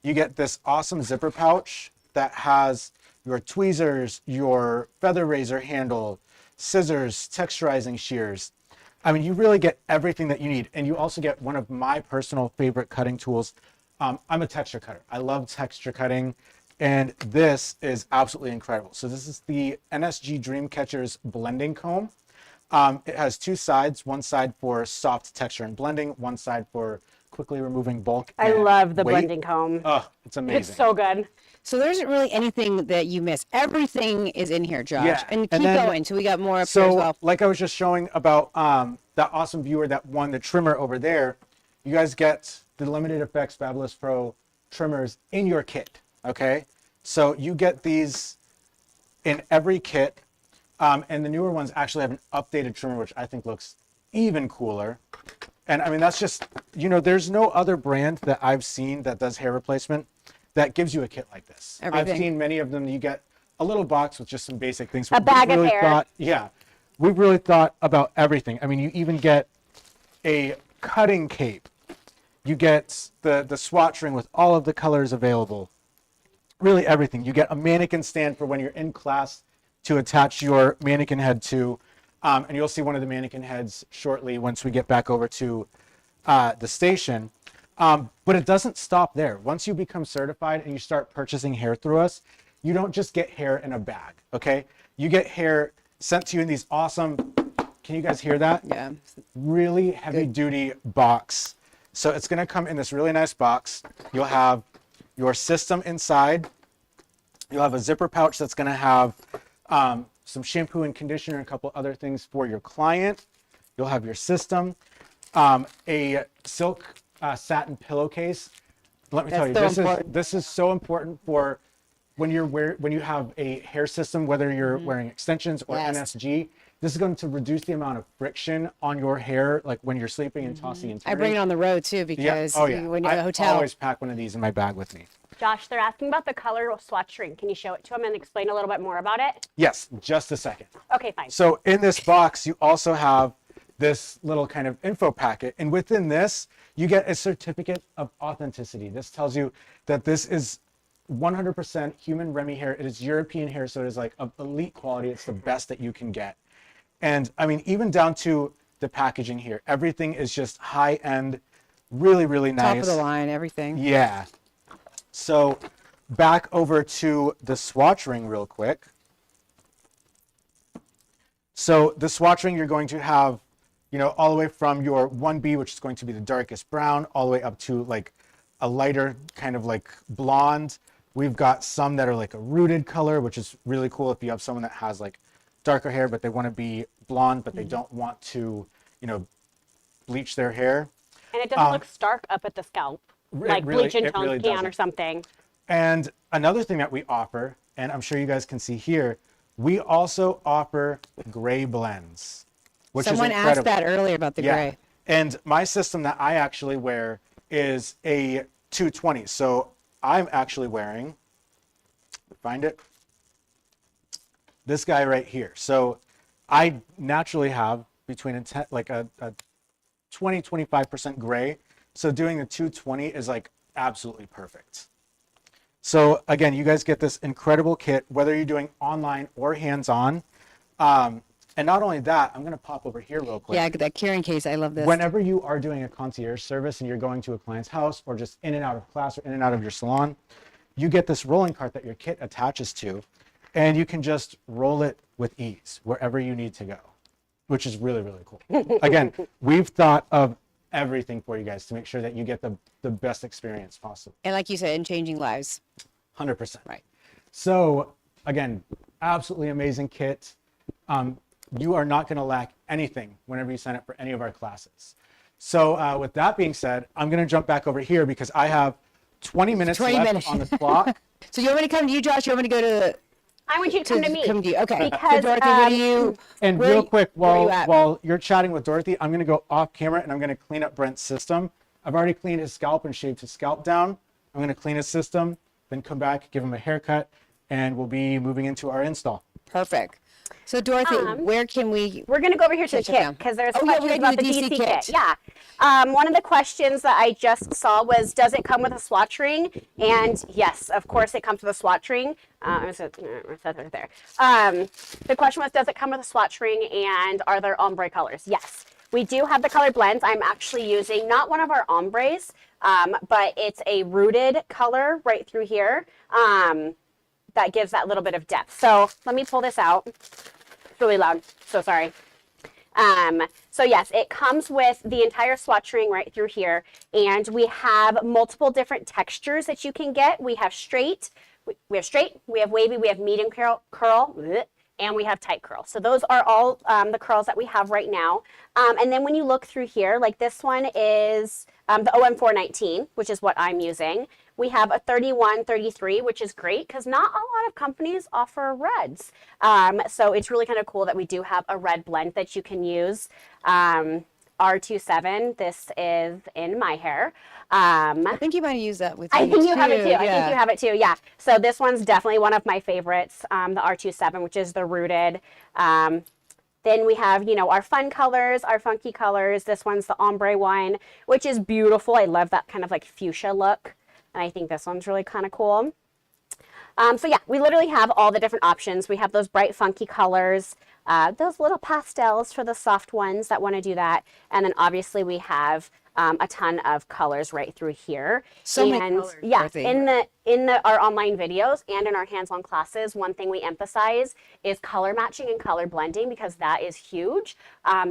You get this awesome zipper pouch that has your tweezers, your feather razor handle, scissors, texturizing shears. I mean, you really get everything that you need. And you also get one of my personal favorite cutting tools. I'm a texture cutter. I love texture cutting. And this is absolutely incredible. So this is the NSG Dreamcatcher's blending comb. It has two sides, one side for soft texture and blending, one side for quickly removing bulk. I love the blending comb. Oh, it's amazing. It's so good. So there isn't really anything that you miss. Everything is in here, Josh. Yeah. And keep going. So we got more up here as well. Like I was just showing about that awesome viewer that won the trimmer over there, you guys get the Limited Effects Fabulous Pro trimmers in your kit, okay? So you get these in every kit. And the newer ones actually have an updated trimmer, which I think looks even cooler. And I mean, that's just, there's no other brand that I've seen that does hair replacement that gives you a kit like this. Everything. I've seen many of them. You get a little box with just some basic things. A bag of hair. We've really thought about everything. I mean, you even get a cutting cape. You get the swatch ring with all of the colors available. Really everything. You get a mannequin stand for when you're in class to attach your mannequin head to. And you'll see one of the mannequin heads shortly once we get back over to the station. But it doesn't stop there. Once you become certified and you start purchasing hair through us, you don't just get hair in a bag, okay? You get hair sent to you in these awesome, can you guys hear that? Yeah. Really heavy duty box. So it's gonna come in this really nice box. You'll have your system inside. You'll have a zipper pouch that's gonna have some shampoo and conditioner and a couple other things for your client. You'll have your system, a silk satin pillowcase. Let me tell you, this is so important for when you have a hair system, whether you're wearing extensions or NSG. This is going to reduce the amount of friction on your hair, like when you're sleeping and tossing and turning. I bring it on the road too because when you're at a hotel. I always pack one of these in my bag with me. Josh, they're asking about the color swatch ring. Can you show it to them and explain a little bit more about it? Yes, just a second. Okay, fine. So in this box, you also have this little kind of info packet. And within this, you get a certificate of authenticity. This tells you that this is 100% human Remy hair. It is European hair, so it is like of elite quality. It's the best that you can get. And I mean, even down to the packaging here, everything is just high end, really, really nice. Top of the line, everything. Yeah. So back over to the swatch ring real quick. So the swatch ring, you're going to have, all the way from your 1B, which is going to be the darkest brown, all the way up to like a lighter kind of like blonde. We've got some that are like a rooted color, which is really cool if you have someone that has like darker hair, but they want to be blonde, but they don't want to, bleach their hair. And it doesn't look stark up at the scalp, like bleach and tone can or something. And another thing that we offer, and I'm sure you guys can see here, we also offer gray blends, which Someone is incredible. asked that earlier about the gray. And my system that I actually wear is a 220. So I'm actually wearing, find it, this guy right here. So I naturally have between a 20-25% gray. So doing the 220 is like absolutely perfect. So again, you guys get this incredible kit, whether you're doing online or hands-on. And not only that, I'm going to pop over here real quick. Yeah, that carrying case, I love this. Whenever you are doing a concierge service and you're going to a client's house or just in and out of class or in and out of your salon, you get this rolling cart that your kit attaches to, and you can just roll it with ease wherever you need to go, which is really, really cool. Again, we've thought of everything for you guys to make sure that you get the best experience possible. And like you said, in changing lives. 100%. Right. So again, absolutely amazing kit. You are not going to lack anything whenever you sign up for any of our classes. So with that being said, I'm going to jump back over here because I have 20 minutes left on the clock. So you want me to come to you, Josh? You want me to go to... I want you to come to me. Come to you. Okay. Because, so Dorothy, where do you... And real quick, while you're chatting with Dorothy, I'm going to go off camera and I'm going to clean up Brent's system. I've already cleaned his scalp and shaved his scalp down. I'm going to clean his system, then come back, give him a haircut, and we'll be moving into our install. Perfect. So Dorothy, where can we... We're going to go over here to the kit because there's questions about the DC kit. Yeah. One of the questions that I just saw was, does it come with a swatch ring? And yes, of course it comes with a swatch ring. Right there. The question was, does it come with a swatch ring and are there ombre colors? Yes. We do have the color blends. I'm actually using not one of our ombres, but it's a rooted color right through here. That gives that little bit of depth. So let me pull this out. It's really loud, so sorry. So yes, it comes with the entire swatch ring right through here, and we have multiple different textures that you can get. We have straight, we have wavy, we have medium curl, and we have tight curl. So those are all the curls that we have right now. And then when you look through here, like this one is the OM419, which is what I'm using. We have a 3133, which is great because not a lot of companies offer reds. So it's really kind of cool that we do have a red blend that you can use. R27, this is in my hair. I think you might use that with I think you have it too. Yeah. I think you have it too, yeah. So this one's definitely one of my favorites, the R27, which is the rooted. Then we have, you know, our fun colors, our funky colors. This one's the ombre one, which is beautiful. I love that kind of like fuchsia look. And I think this one's really kind of cool. So yeah, we literally have all the different options. We have those bright, funky colors, those little pastels for the soft ones that want to do that. And then obviously we have a ton of colors right through here. So many colors. Yeah, in our online videos and in our hands-on classes, one thing we emphasize is color matching and color blending because that is huge.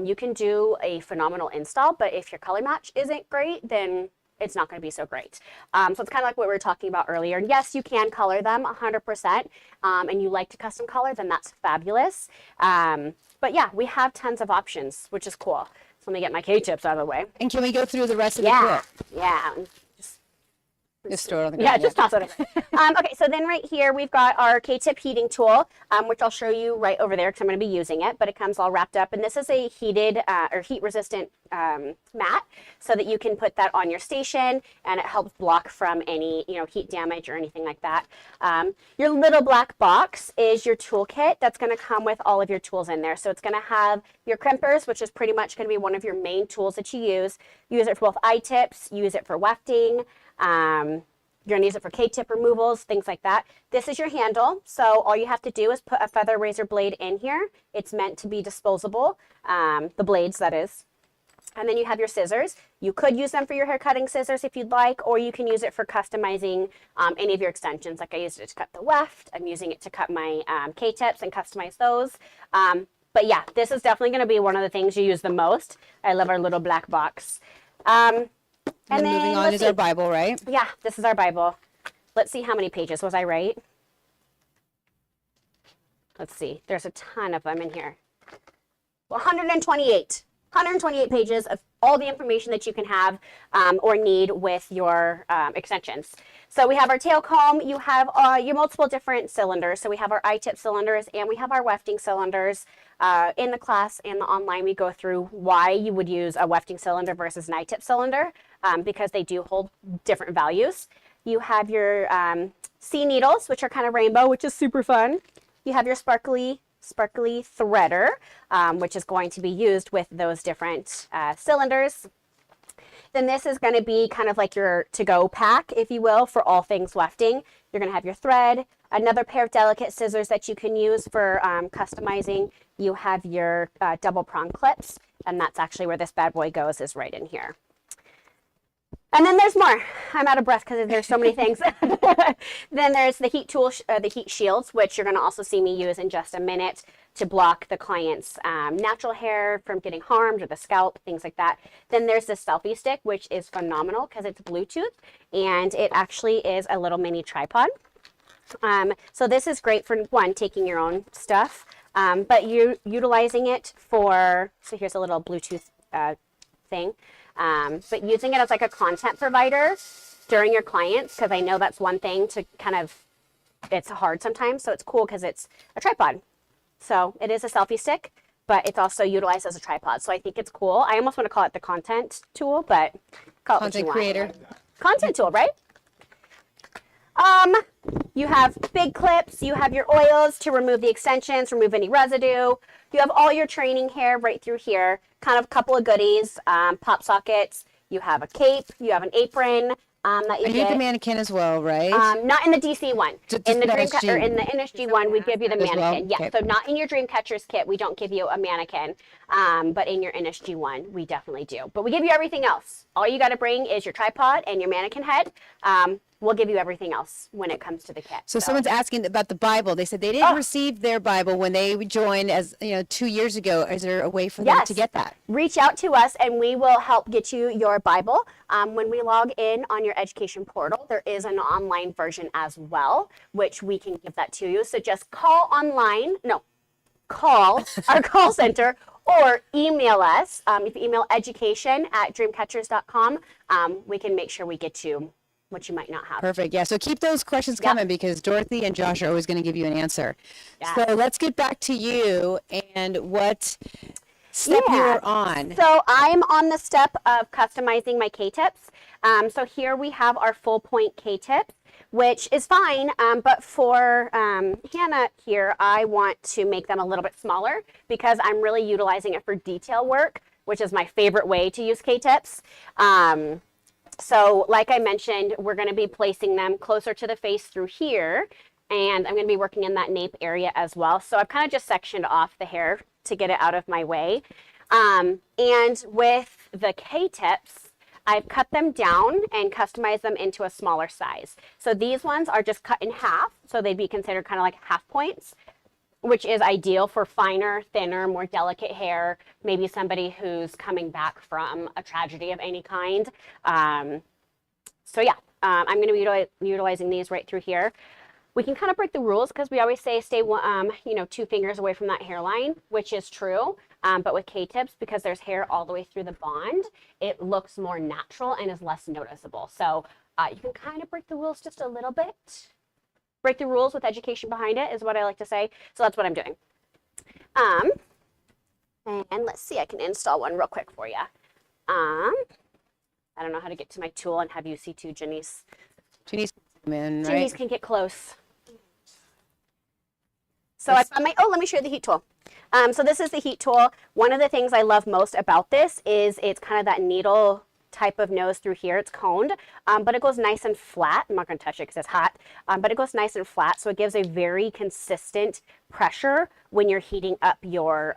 You can do a phenomenal install, but if your color match isn't great, then it's not going to be so great. So it's kind of like what we were talking about earlier. Yes, you can color them 100%, and you like to custom color, then that's fabulous. But yeah, we have tons of options, which is cool. So let me get my K-tips out of the way. And can we go through the rest of the kit? Yeah. Just store it on the ground. Yeah, just toss it over. Okay, so then right here we've got our K-tip heating tool, which I'll show you right over there because I'm going to be using it, but it comes all wrapped up. And this is a heated or heat-resistant mat so that you can put that on your station and it helps block from any, you know, heat damage or anything like that. Your little black box is your toolkit that's going to come with all of your tools in there. So it's going to have your crimpers, which is pretty much going to be one of your main tools that you use. Use it for both I-tips, use it for wefting. You're gonna use it for K-tip removals, things like that. This is your handle. So all you have to do is put a feather razor blade in here. It's meant to be disposable, the blades that is. And then you have your scissors. You could use them for your hair cutting scissors if you'd like, or you can use it for customizing any of your extensions. Like I used it to cut the weft. I'm using it to cut my K-tips and customize those. But yeah, this is definitely gonna be one of the things you use the most. I love our little black box. And then moving on is our Bible, right? Yeah, this is our Bible. Let's see how many pages. Was I right? Let's see. There's a ton of them in here. Well, 128. 128 pages of all the information that you can have or need with your extensions. So we have our tail comb. You have your multiple different cylinders. So we have our I-tip cylinders and we have our wefting cylinders. In the class and the online, we go through why you would use a wefting cylinder versus an I-tip cylinder because they do hold different values. You have your C needles, which are kind of rainbow, which is super fun. You have your sparkly threader, which is going to be used with those different cylinders. Then this is going to be kind of like your to-go pack, if you will, for all things wefting. You're going to have your thread, another pair of delicate scissors that you can use for customizing. You have your double prong clips, and that's actually where this bad boy goes, is right in here. And then there's more. I'm out of breath because there's so many things. Then there's the heat tool, the heat shields, which you're going to also see me use in just a minute to block the client's natural hair from getting harmed, or the scalp, things like that. Then there's the selfie stick, which is phenomenal because it's Bluetooth, and it actually is a little mini tripod. So this is great for, one, taking your own stuff, but you're utilizing it for, so here's a little Bluetooth thing. But using it as like a content provider during your clients, because I know that's one thing to kind of, it's hard sometimes. So it's cool because it's a tripod. So it is a selfie stick, but it's also utilized as a tripod. So I think it's cool. I almost want to call it the content tool, but call it Content creator. Content tool, right? You have big clips, you have your oils to remove the extensions, remove any residue. You have all your training hair right through here, kind of a couple of goodies, pop sockets. You have a cape, you have an apron that you And you get. get the mannequin as well, right? Not in the DC one. Just In the NSG. or in the NSG one, we give you the As well? mannequin. Yeah, Okay. so not in your Dreamcatchers kit, we don't give you a mannequin, but in your NSG one, we definitely do. But we give you everything else. All you got to bring is your tripod and your mannequin head. We'll give you everything else when it comes to the kit. So someone's asking about the Bible. They said they didn't receive their Bible when they joined, as 2 years ago. Is there a way for them to get that? Reach out to us and we will help get you your Bible. When we log in on your education portal, there is an online version as well, which we can give that to you. So just call our call center or email us. If you email education@dreamcatchers.com, we can make sure we get you what you might not have. Perfect. Yeah. So keep those questions coming because Dorothy and Josh are always going to give you an answer. Yeah. So let's get back to you and what step you're on. So I'm on the step of customizing my K-tips. So here we have our full point K-tips, which is fine. But for Hannah here, I want to make them a little bit smaller because I'm really utilizing it for detail work, which is my favorite way to use K-tips. So like I mentioned, we're going to be placing them closer to the face through here, and I'm going to be working in that nape area as well. So I've kind of just sectioned off the hair to get it out of my way. And with the K-tips, I've cut them down and customized them into a smaller size. So these ones are just cut in half, so they'd be considered kind of like half points, which is ideal for finer, thinner, more delicate hair, maybe somebody who's coming back from a tragedy of any kind. I'm going to be utilizing these right through here. We can kind of break the rules because we always say stay 2 fingers away from that hairline, which is true. But with K-tips, because there's hair all the way through the bond, it looks more natural and is less noticeable. So you can kind of break the rules just a little bit. Break the rules with education behind it is what I like to say. So that's what I'm doing. And let's see, I can install one real quick for you. I don't know how to get to my tool and have you see too, Janice. Janice can Get close. So I found let me show you the heat tool. So this is the heat tool. One of the things I love most about this is it's kind of that needle type of nose through here. It's coned, but it goes nice and flat. I'm not going to touch it because it's hot, but it goes nice and flat. So it gives a very consistent pressure when you're heating up your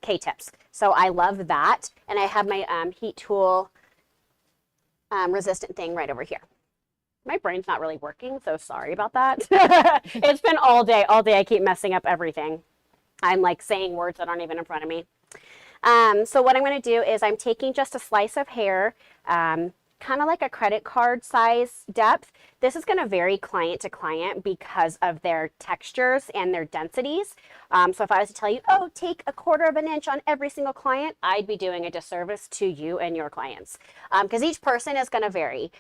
K-tips. So I love that. And I have my heat tool resistant thing right over here. My brain's not really working, so sorry about that. It's been all day. All day I keep messing up everything. I'm like saying words that aren't even in front of me. So what I'm going to do is I'm taking just a slice of hair, kind of like a credit card size depth. This is going to vary client to client because of their textures and their densities. So if I was to tell you, oh, take 1/4 of an inch on every single client, I'd be doing a disservice to you and your clients because each person is going to vary.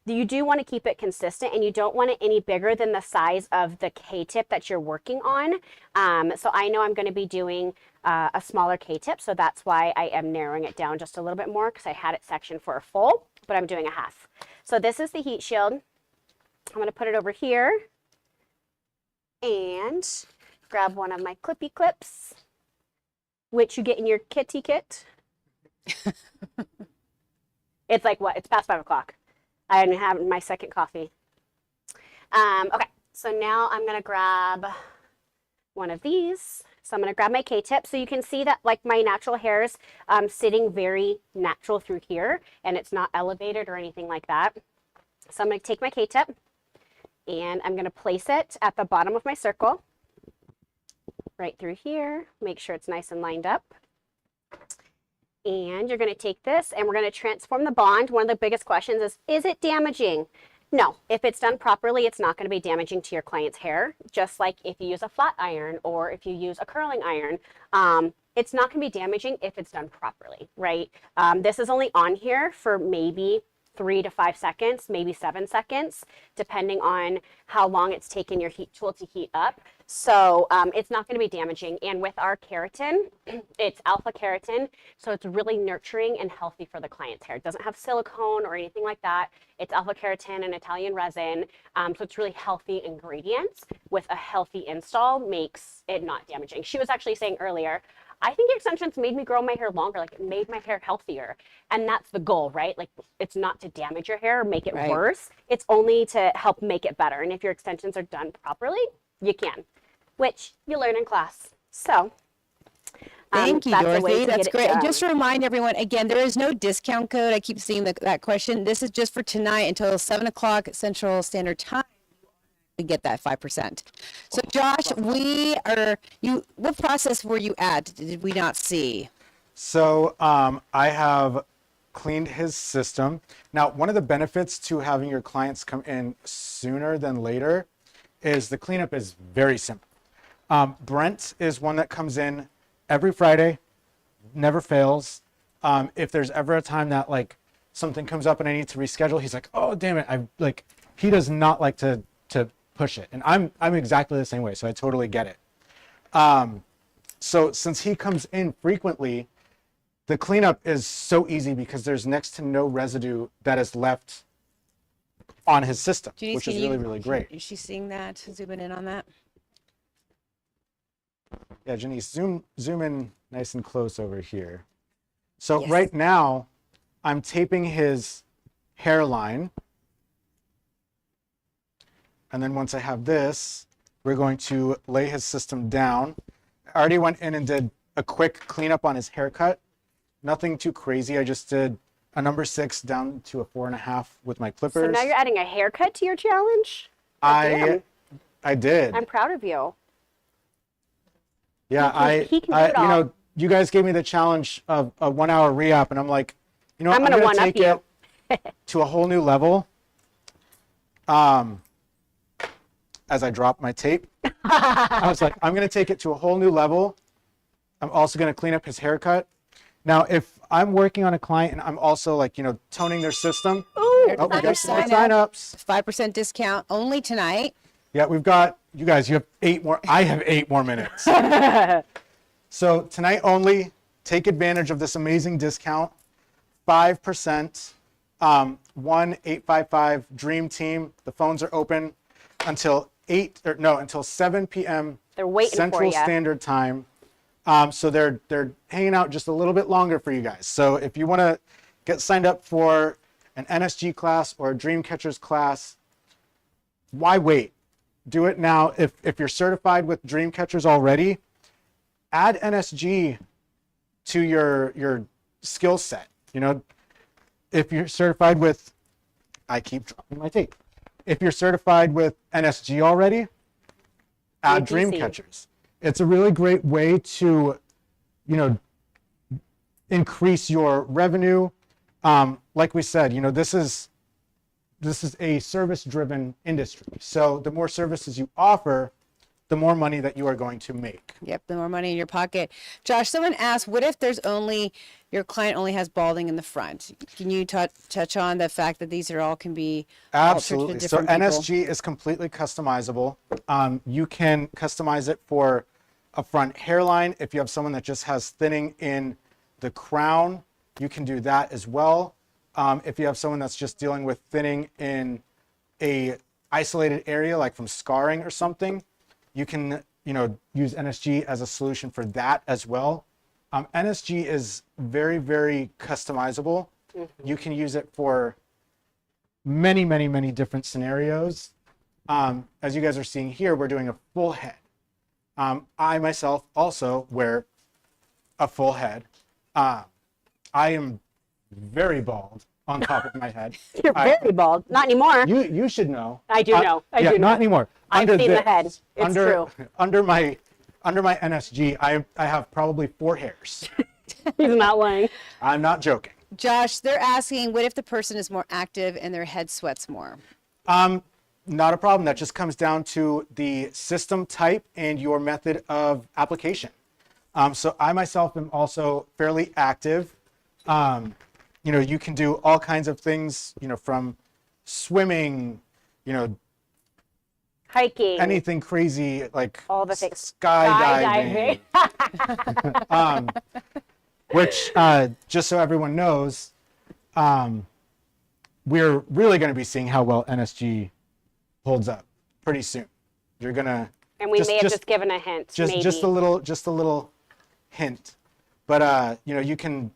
You do want to keep it consistent and you don't want it any bigger than the size of the K-tip that you're working on. So I know I'm going to be doing a smaller K-tip, so that's why I am narrowing it down just a little bit more because I had it sectioned for a full, but I'm doing a half. So this is the heat shield. I'm going to put it over here and grab one of my clippy clips, which you get in your kitty kit. It's like what? It's past 5 o'clock. I didn't have my second coffee. Okay, so now I'm gonna grab one of these. So I'm gonna grab my K-tip. So you can see that like my natural hair's sitting very natural through here, and it's not elevated or anything like that. So I'm gonna take my K-tip and I'm gonna place it at the bottom of my circle, right through here. Make sure it's nice and lined up. And you're going to take this and we're going to transform the bond. One of the biggest questions is it damaging? No, if it's done properly, it's not going to be damaging to your client's hair. Just like if you use a flat iron or if you use a curling iron, it's not going to be damaging if it's done properly, right? This is only on here for maybe 3 to 5 seconds, maybe 7 seconds, depending on how long it's taken your heat tool to heat up. So it's not going to be damaging. And with our keratin, it's alpha keratin, so it's really nurturing and healthy for the client's hair. It doesn't have silicone or anything like that. It's alpha keratin and Italian resin, so it's really healthy ingredients with a healthy install makes it not damaging. She was actually saying earlier, I think extensions made me grow my hair longer, like it made my hair healthier. And that's the goal, right? Like it's not to damage your hair or make it worse. It's only to help make it better. And if your extensions are done properly, you can, which you learn in class. So thank you, Dorothy. That's great. And just to remind everyone, again, there is no discount code. I keep seeing that question. This is just for tonight until 7 o'clock Central Standard Time. To get that 5%. So Josh, what process were you at? Did we not see? So I have cleaned his system. Now, one of the benefits to having your clients come in sooner than later is the cleanup is very simple. Brent is one that comes in every Friday, never fails. If there's ever a time that like something comes up and I need to reschedule, he's like, oh damn it, he does not like to push it. And I'm exactly the same way, so I totally get it. So since he comes in frequently, the cleanup is so easy because there's next to no residue that is left on his system, which is really, really great. Is she seeing that? Zooming in on that? Yeah, Janice, zoom in nice and close over here. So right now, I'm taping his hairline. And then once I have this, we're going to lay his system down. I already went in and did a quick cleanup on his haircut. Nothing too crazy. I just did a number 6 down to a 4.5 with my clippers. So now you're adding a haircut to your challenge? I did. I'm proud of you. Yeah, he can do it all. You know, you guys gave me the challenge of a 1 hour re-up, and I'm like, you know what, I'm gonna take it to a whole new level. As I dropped my tape, I was like, I'm going to take it to a whole new level. I'm also going to clean up his haircut. Now, if I'm working on a client and I'm also like, you know, toning their system. Ooh, we got some sign-ups. 5% discount only tonight. Yeah, we've got, you guys, you have 8 more. I have 8 more minutes. So tonight only, take advantage of this amazing discount. 5%, 1-855 Dream Team. The phones are open until 7 p.m. They're waiting Central for ya. Standard Time. So they're hanging out just a little bit longer for you guys. So if you want to get signed up for an NSG class or a Dreamcatchers class, why wait? Do it now. If you're certified with Dreamcatchers already, add NSG to your skill set. You know, if you're certified with, I keep dropping my tape. If you're certified with NSG already, add Dreamcatchers. It's a really great way to, you know, increase your revenue. Like we said, you know, this is a service-driven industry. So the more services you offer, the more money that you are going to make. Yep, the more money in your pocket. Josh, someone asked, what if your client only has balding in the front? Can you touch on the fact that these all can be Absolutely. altered to So different people? NSG is completely customizable. You can customize it for a front hairline. If you have someone that just has thinning in the crown, you can do that as well. If you have someone that's just dealing with thinning in a isolated area, like from scarring or something, you can, you know, use NSG as a solution for that as well. NSG is very, very customizable. You can use it for many, many, many different scenarios. As you guys are seeing here, we're doing a full head. I myself also wear a full head. I am very bald on top of my head. You're very bald. Not anymore. You should know. I do know. I do know. Not anymore. I've seen the head. It's true. Under my NSG, I have probably 4 hairs. He's not lying. I'm not joking. Josh, they're asking, what if the person is more active and their head sweats more? Not a problem. That just comes down to the system type and your method of application. So I myself am also fairly active. You know, you can do all kinds of things, you know, from swimming, you know, hiking, anything crazy, like all the things, skydiving. Which, just so everyone knows, we're really going to be seeing how well NSG holds up pretty soon. You're gonna, and we may have just given a hint, just a little hint. But you know, you can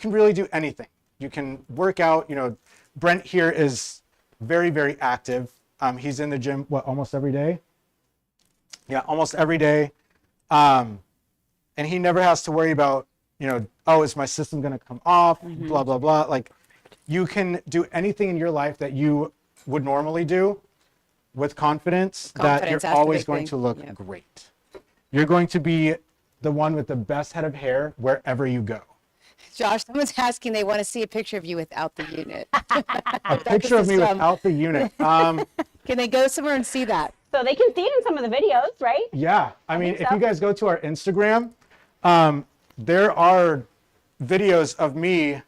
really do anything. You can work out. You know, Brent here is very, very active. He's in the gym almost every day. Yeah, almost every day. And he never has to worry about, you know, oh, is my system going to come off? Blah blah blah. Like, you can do anything in your life that you would normally do with confidence that you're always going to look great. You're going to be the one with the best head of hair wherever you go. Josh, someone's asking, they want to see a picture of you without the unit. A picture of me without the unit. Can they go somewhere and see that? So they can see it in some of the videos, right? Yeah. I mean, if you guys go to our Instagram, there are videos of me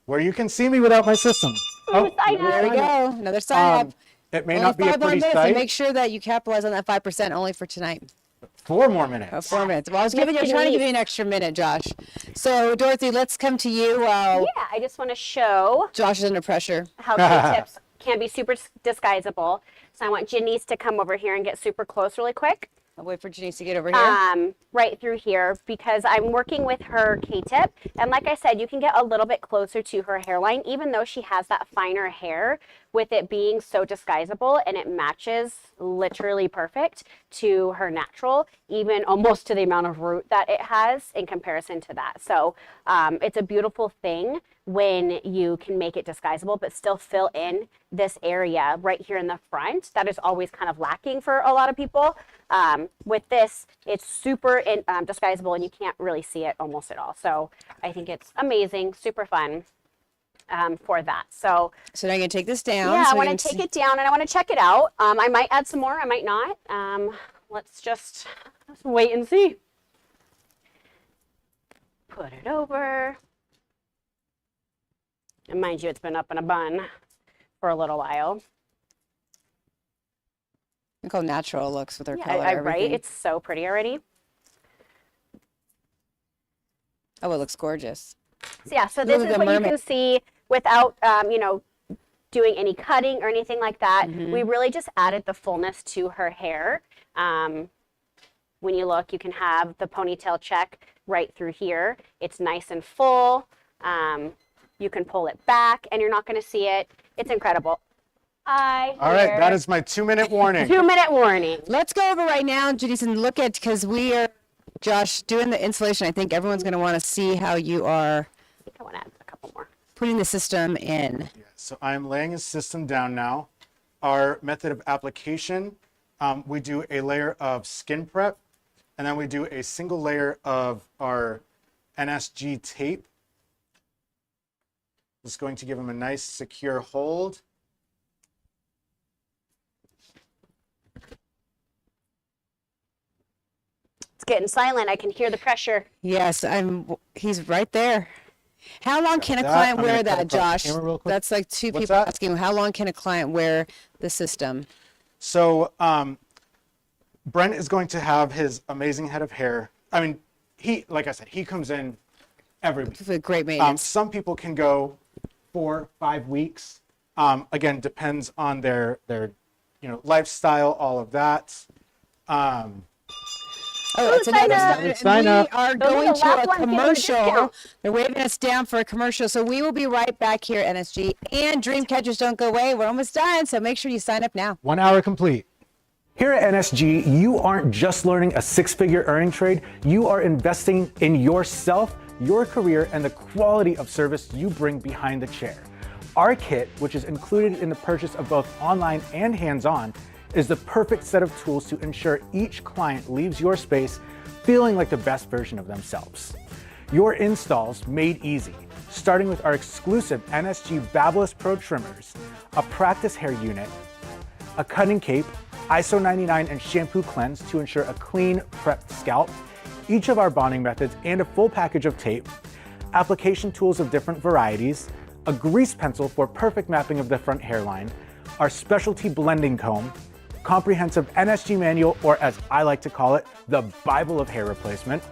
where you can see me without my system. Oh, there we go. Another sign up. It may not be a pretty sight. Make sure that you capitalize on that 5% only for tonight. 4 more minutes. Oh, 4 minutes. Well, I was trying to give you an extra minute, Josh. So, Dorothy, let's come to you. Yeah, I just want to show Josh is under pressure. How Q-tips can be super disguisable. So I want Janice to come over here and get super close really quick. I'll wait for Janice to get over here. Right through here, because I'm working with her K-tip. And like I said, you can get a little bit closer to her hairline, even though she has that finer hair, with it being so disguisable, and it matches literally perfect to her natural, even almost to the amount of root that it has in comparison to that. So it's a beautiful thing when you can make it disguisable, but still fill in this area right here in the front that is always kind of lacking for a lot of people. With this, it's super disguisable, and you can't really see it almost at all. So I think it's amazing, super fun for that. So now you're going to take this down. Yeah, so I want to take it down, and I want to check it out. I might add some more, I might not. Let's just wait and see. Put it over. And mind you, it's been up in a bun for a little while. Look how natural it looks with her color. Right? It's so pretty already. Oh, it looks gorgeous. So yeah, so this is what you can see without, you know, doing any cutting or anything like that. We really just added the fullness to her hair. When you look, you can have the ponytail check right through here. It's nice and full. You can pull it back, and you're not going to see it. It's incredible. All right, that is my 2-minute warning. 2-minute warning. Let's go over right now, Janice, and look at, because we are, Josh, doing the installation. I think everyone's going to want to see how you are. I think I want to add a couple more. Putting the system in. Yeah, so I'm laying a system down now. Our method of application, we do a layer of skin prep, and then we do a single layer of our NSG tape. It's going to give them a nice secure hold. It's getting silent. I can hear the pressure. Yes, he's right there. How long can a client wear that, Josh? That's like two people asking, how long can a client wear the system? So Brent is going to have his amazing head of hair. I mean, like I said, he comes in every week. With great maintenance. Some people can go 4-5 weeks. Again, depends on their lifestyle, all of that. Oh, it's another sign up. We are going to a commercial. They're waving us down for a commercial. So we will be right back here at NSG. And dream catchers don't go away. We're almost done. So make sure you sign up now. 1 hour complete. Here at NSG, you aren't just learning a six-figure earning trade. You are investing in yourself, your career, and the quality of service you bring behind the chair. Our kit, which is included in the purchase of both online and hands-on, is the perfect set of tools to ensure each client leaves your space feeling like the best version of themselves. Your installs made easy, starting with our exclusive NSG Babyless Pro trimmers, a practice hair unit, a cutting cape, ISO 99 and shampoo cleanse to ensure a clean, prepped scalp, each of our bonding methods and a full package of tape, application tools of different varieties, a grease pencil for perfect mapping of the front hairline, our specialty blending comb, comprehensive NSG manual, or as I like to call it, the Bible of hair replacement,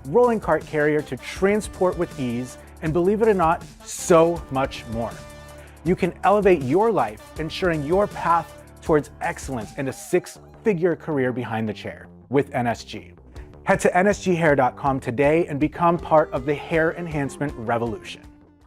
rolling cart carrier to transport with ease, and believe it or not, so much more. You can elevate your life, ensuring your path towards excellence and a six-figure career behind the chair with NSG. Head to nsghair.com today and become part of the hair enhancement revolution.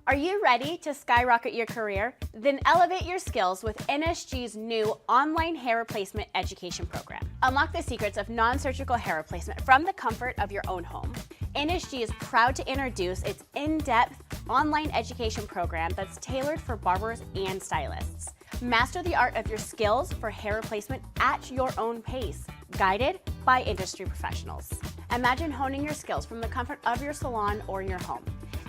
Are you ready to skyrocket your career? Then elevate your skills with NSG's new online hair replacement education program. Unlock the secrets of non-surgical hair replacement from the comfort of your own home. NSG is proud to introduce its in-depth online education program that's tailored for barbers and stylists. Master the art of your skills for hair replacement at your own pace, guided by industry professionals. Imagine honing your skills from the comfort of your salon or your home.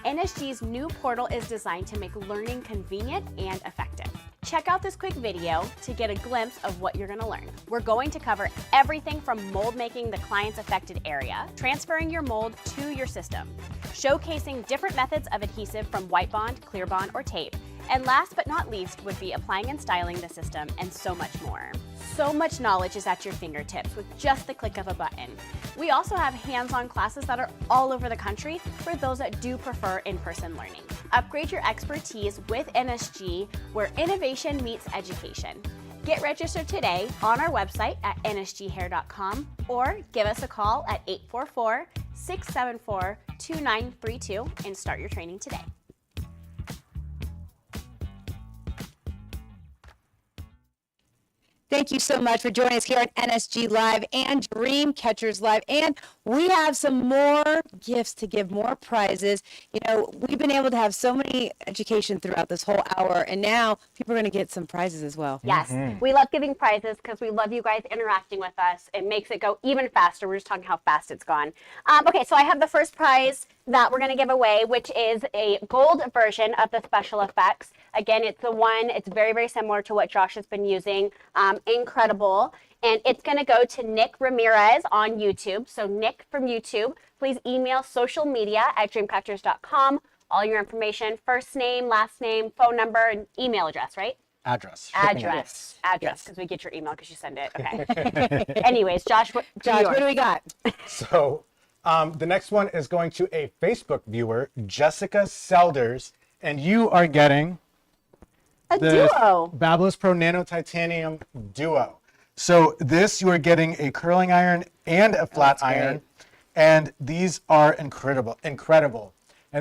NSG's new portal is designed to make learning convenient and effective. Check out this quick video to get a glimpse of what you're going to learn. We're going to cover everything from mold making the client's affected area, transferring your mold to your system, showcasing different methods of adhesive from white bond, clear bond, or tape, and last but not least would be applying and styling the system, and so much more. So much knowledge is at your fingertips with just the click of a button. We also have hands-on classes that are all over the country for those that do prefer in-person learning. Upgrade your expertise with NSG, where innovation meets education. Get registered today on our website at nsghair.com or give us a call at 844-674-2932 and start your training today. Thank you so much for joining us here on NSG Live and Dream Catchers Live. And we have some more gifts to give, more prizes. You know, we've been able to have so many education throughout this whole hour, and now people are going to get some prizes as well. Yes, we love giving prizes because we love you guys interacting with us. It makes it go even faster. We're just talking how fast it's gone. Okay, so I have the first prize that we're going to give away, which is a gold version of the special effects. Again, it's the one, it's very, very similar to what Josh has been using. Incredible. And it's going to go to Nick Ramirez on YouTube. So Nick from YouTube, please email socialmedia@dreamcatchers.com. All your information, first name, last name, phone number, and email address, right? Address, because we get your email because you send it. Okay. Anyways, Josh, what do we got? So the next one is going to a Facebook viewer, Jessica Selders, and you are getting a the duo. Babyless Pro Nano Titanium Duo. So this, you are getting a curling iron and a flat iron, and these are incredible. And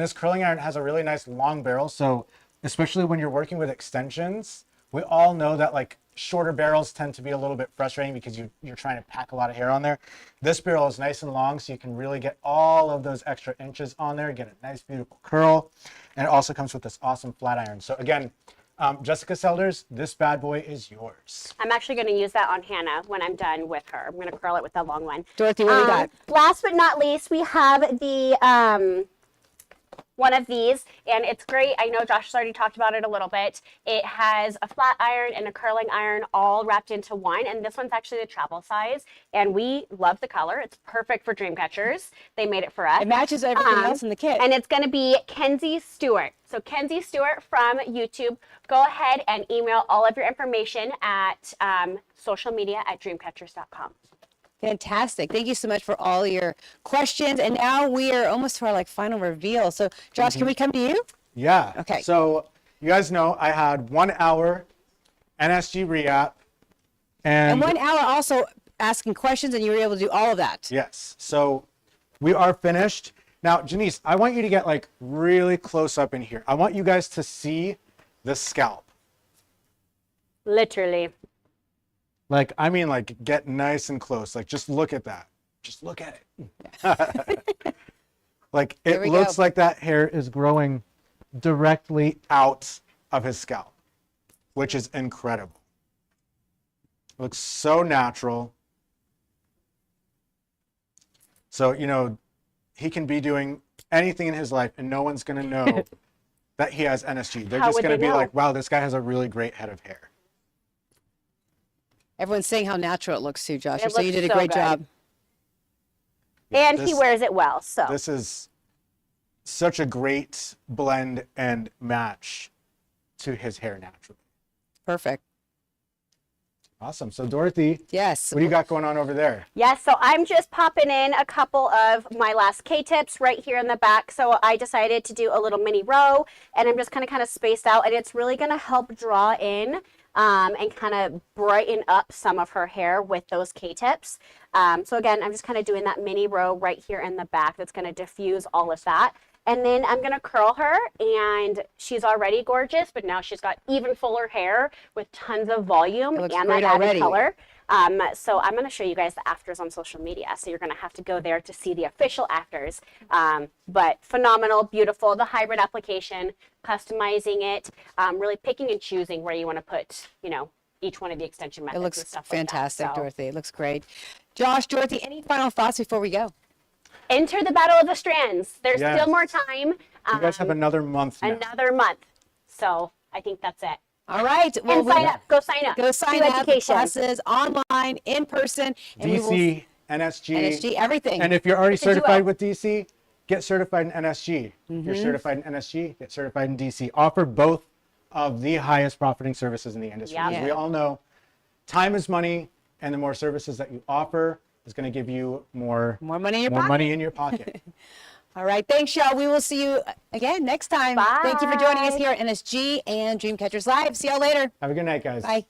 this curling iron has a really nice long barrel, so especially when you're working with extensions, we all know that like shorter barrels tend to be a little bit frustrating because you're trying to pack a lot of hair on there. This barrel is nice and long, so you can really get all of those extra inches on there, get a nice beautiful curl, and it also comes with this awesome flat iron. So again, Jessica Selders, this bad boy is yours. I'm actually going to use that on Hannah when I'm done with her. I'm going to curl it with that long one. Dorothy, what do we got? Last but not least, we have the one of these, and it's great. I know Josh has already talked about it a little bit. It has a flat iron and a curling iron all wrapped into one, and this one's actually the travel size, and we love the color. It's perfect for dream catchers. They made it for us. It matches everything else in the kit. And it's going to be Kenzie Stewart. So Kenzie Stewart from YouTube, go ahead and email all of your information at socialmedia@dreamcatchers.com. Fantastic. Thank you so much for all your questions. And now we are almost to our final reveal. So Josh, can we come to you? Yeah. Okay. So you guys know I had 1 hour NSG re-app. And 1 hour also asking questions and you were able to do all of that. Yes. So we are finished. Now, Janice, I want you to get like really close up in here. I want you guys to see the scalp. Literally. Like, I mean, like, get nice and close. Like, just look at that. Just look at it. Like, it looks like that hair is growing directly out of his scalp, which is incredible. Looks so natural. So, you know, he can be doing anything in his life and no one's going to know that he has NSG. They're just going to be like, wow, this guy has a really great head of hair. Everyone's saying how natural it looks too, Josh. It So you looks did a so great good. job. Yeah, And he wears it well, so. This is such a great blend and match to his hair naturally. Perfect. Awesome. So Dorothy, Yes. what do you got going on over there? Yes, so I'm just popping in a couple of my last K-tips right here in the back. So I decided to do a little mini row, and I'm just kind of spaced out, and it's really going to help draw in and kind of brighten up some of her hair with those K-tips. So again, I'm just kind of doing that mini row right here in the back that's going to diffuse all of that. And then I'm going to curl her, and she's already gorgeous, but now she's got even fuller hair with tons of volume and that added color. So I'm going to show you guys the afters on social media. So you're going to have to go there to see the official afters. But phenomenal, beautiful, the hybrid application, customizing it, really picking and choosing where you want to put, you know, each one of the extension methods. It looks and stuff fantastic, like that. So, Dorothy. It looks great. Josh, Dorothy, any final thoughts before we go? enter the Battle of the Strands. There's still more time. You guys have another month now. Another month. So I think that's it. All right. Well, And sign up. Go sign up. Go sign Do up. education. Classes online, in person. And DC, NSG. NSG, everything. And if you're already It's a duo. certified with DC, get certified in NSG. If you're certified in NSG, get certified in DC. Offer both of the highest profiting services in the industry. Yeah. Because we all know time is money, and the more services that you offer is going to give you more money in your more pocket. money in your pocket. All right. Thanks, y'all. We will see you again next time. Bye. Thank you for joining us here at NSG and Dreamcatchers Live. See y'all later. Have a good night, guys. Bye.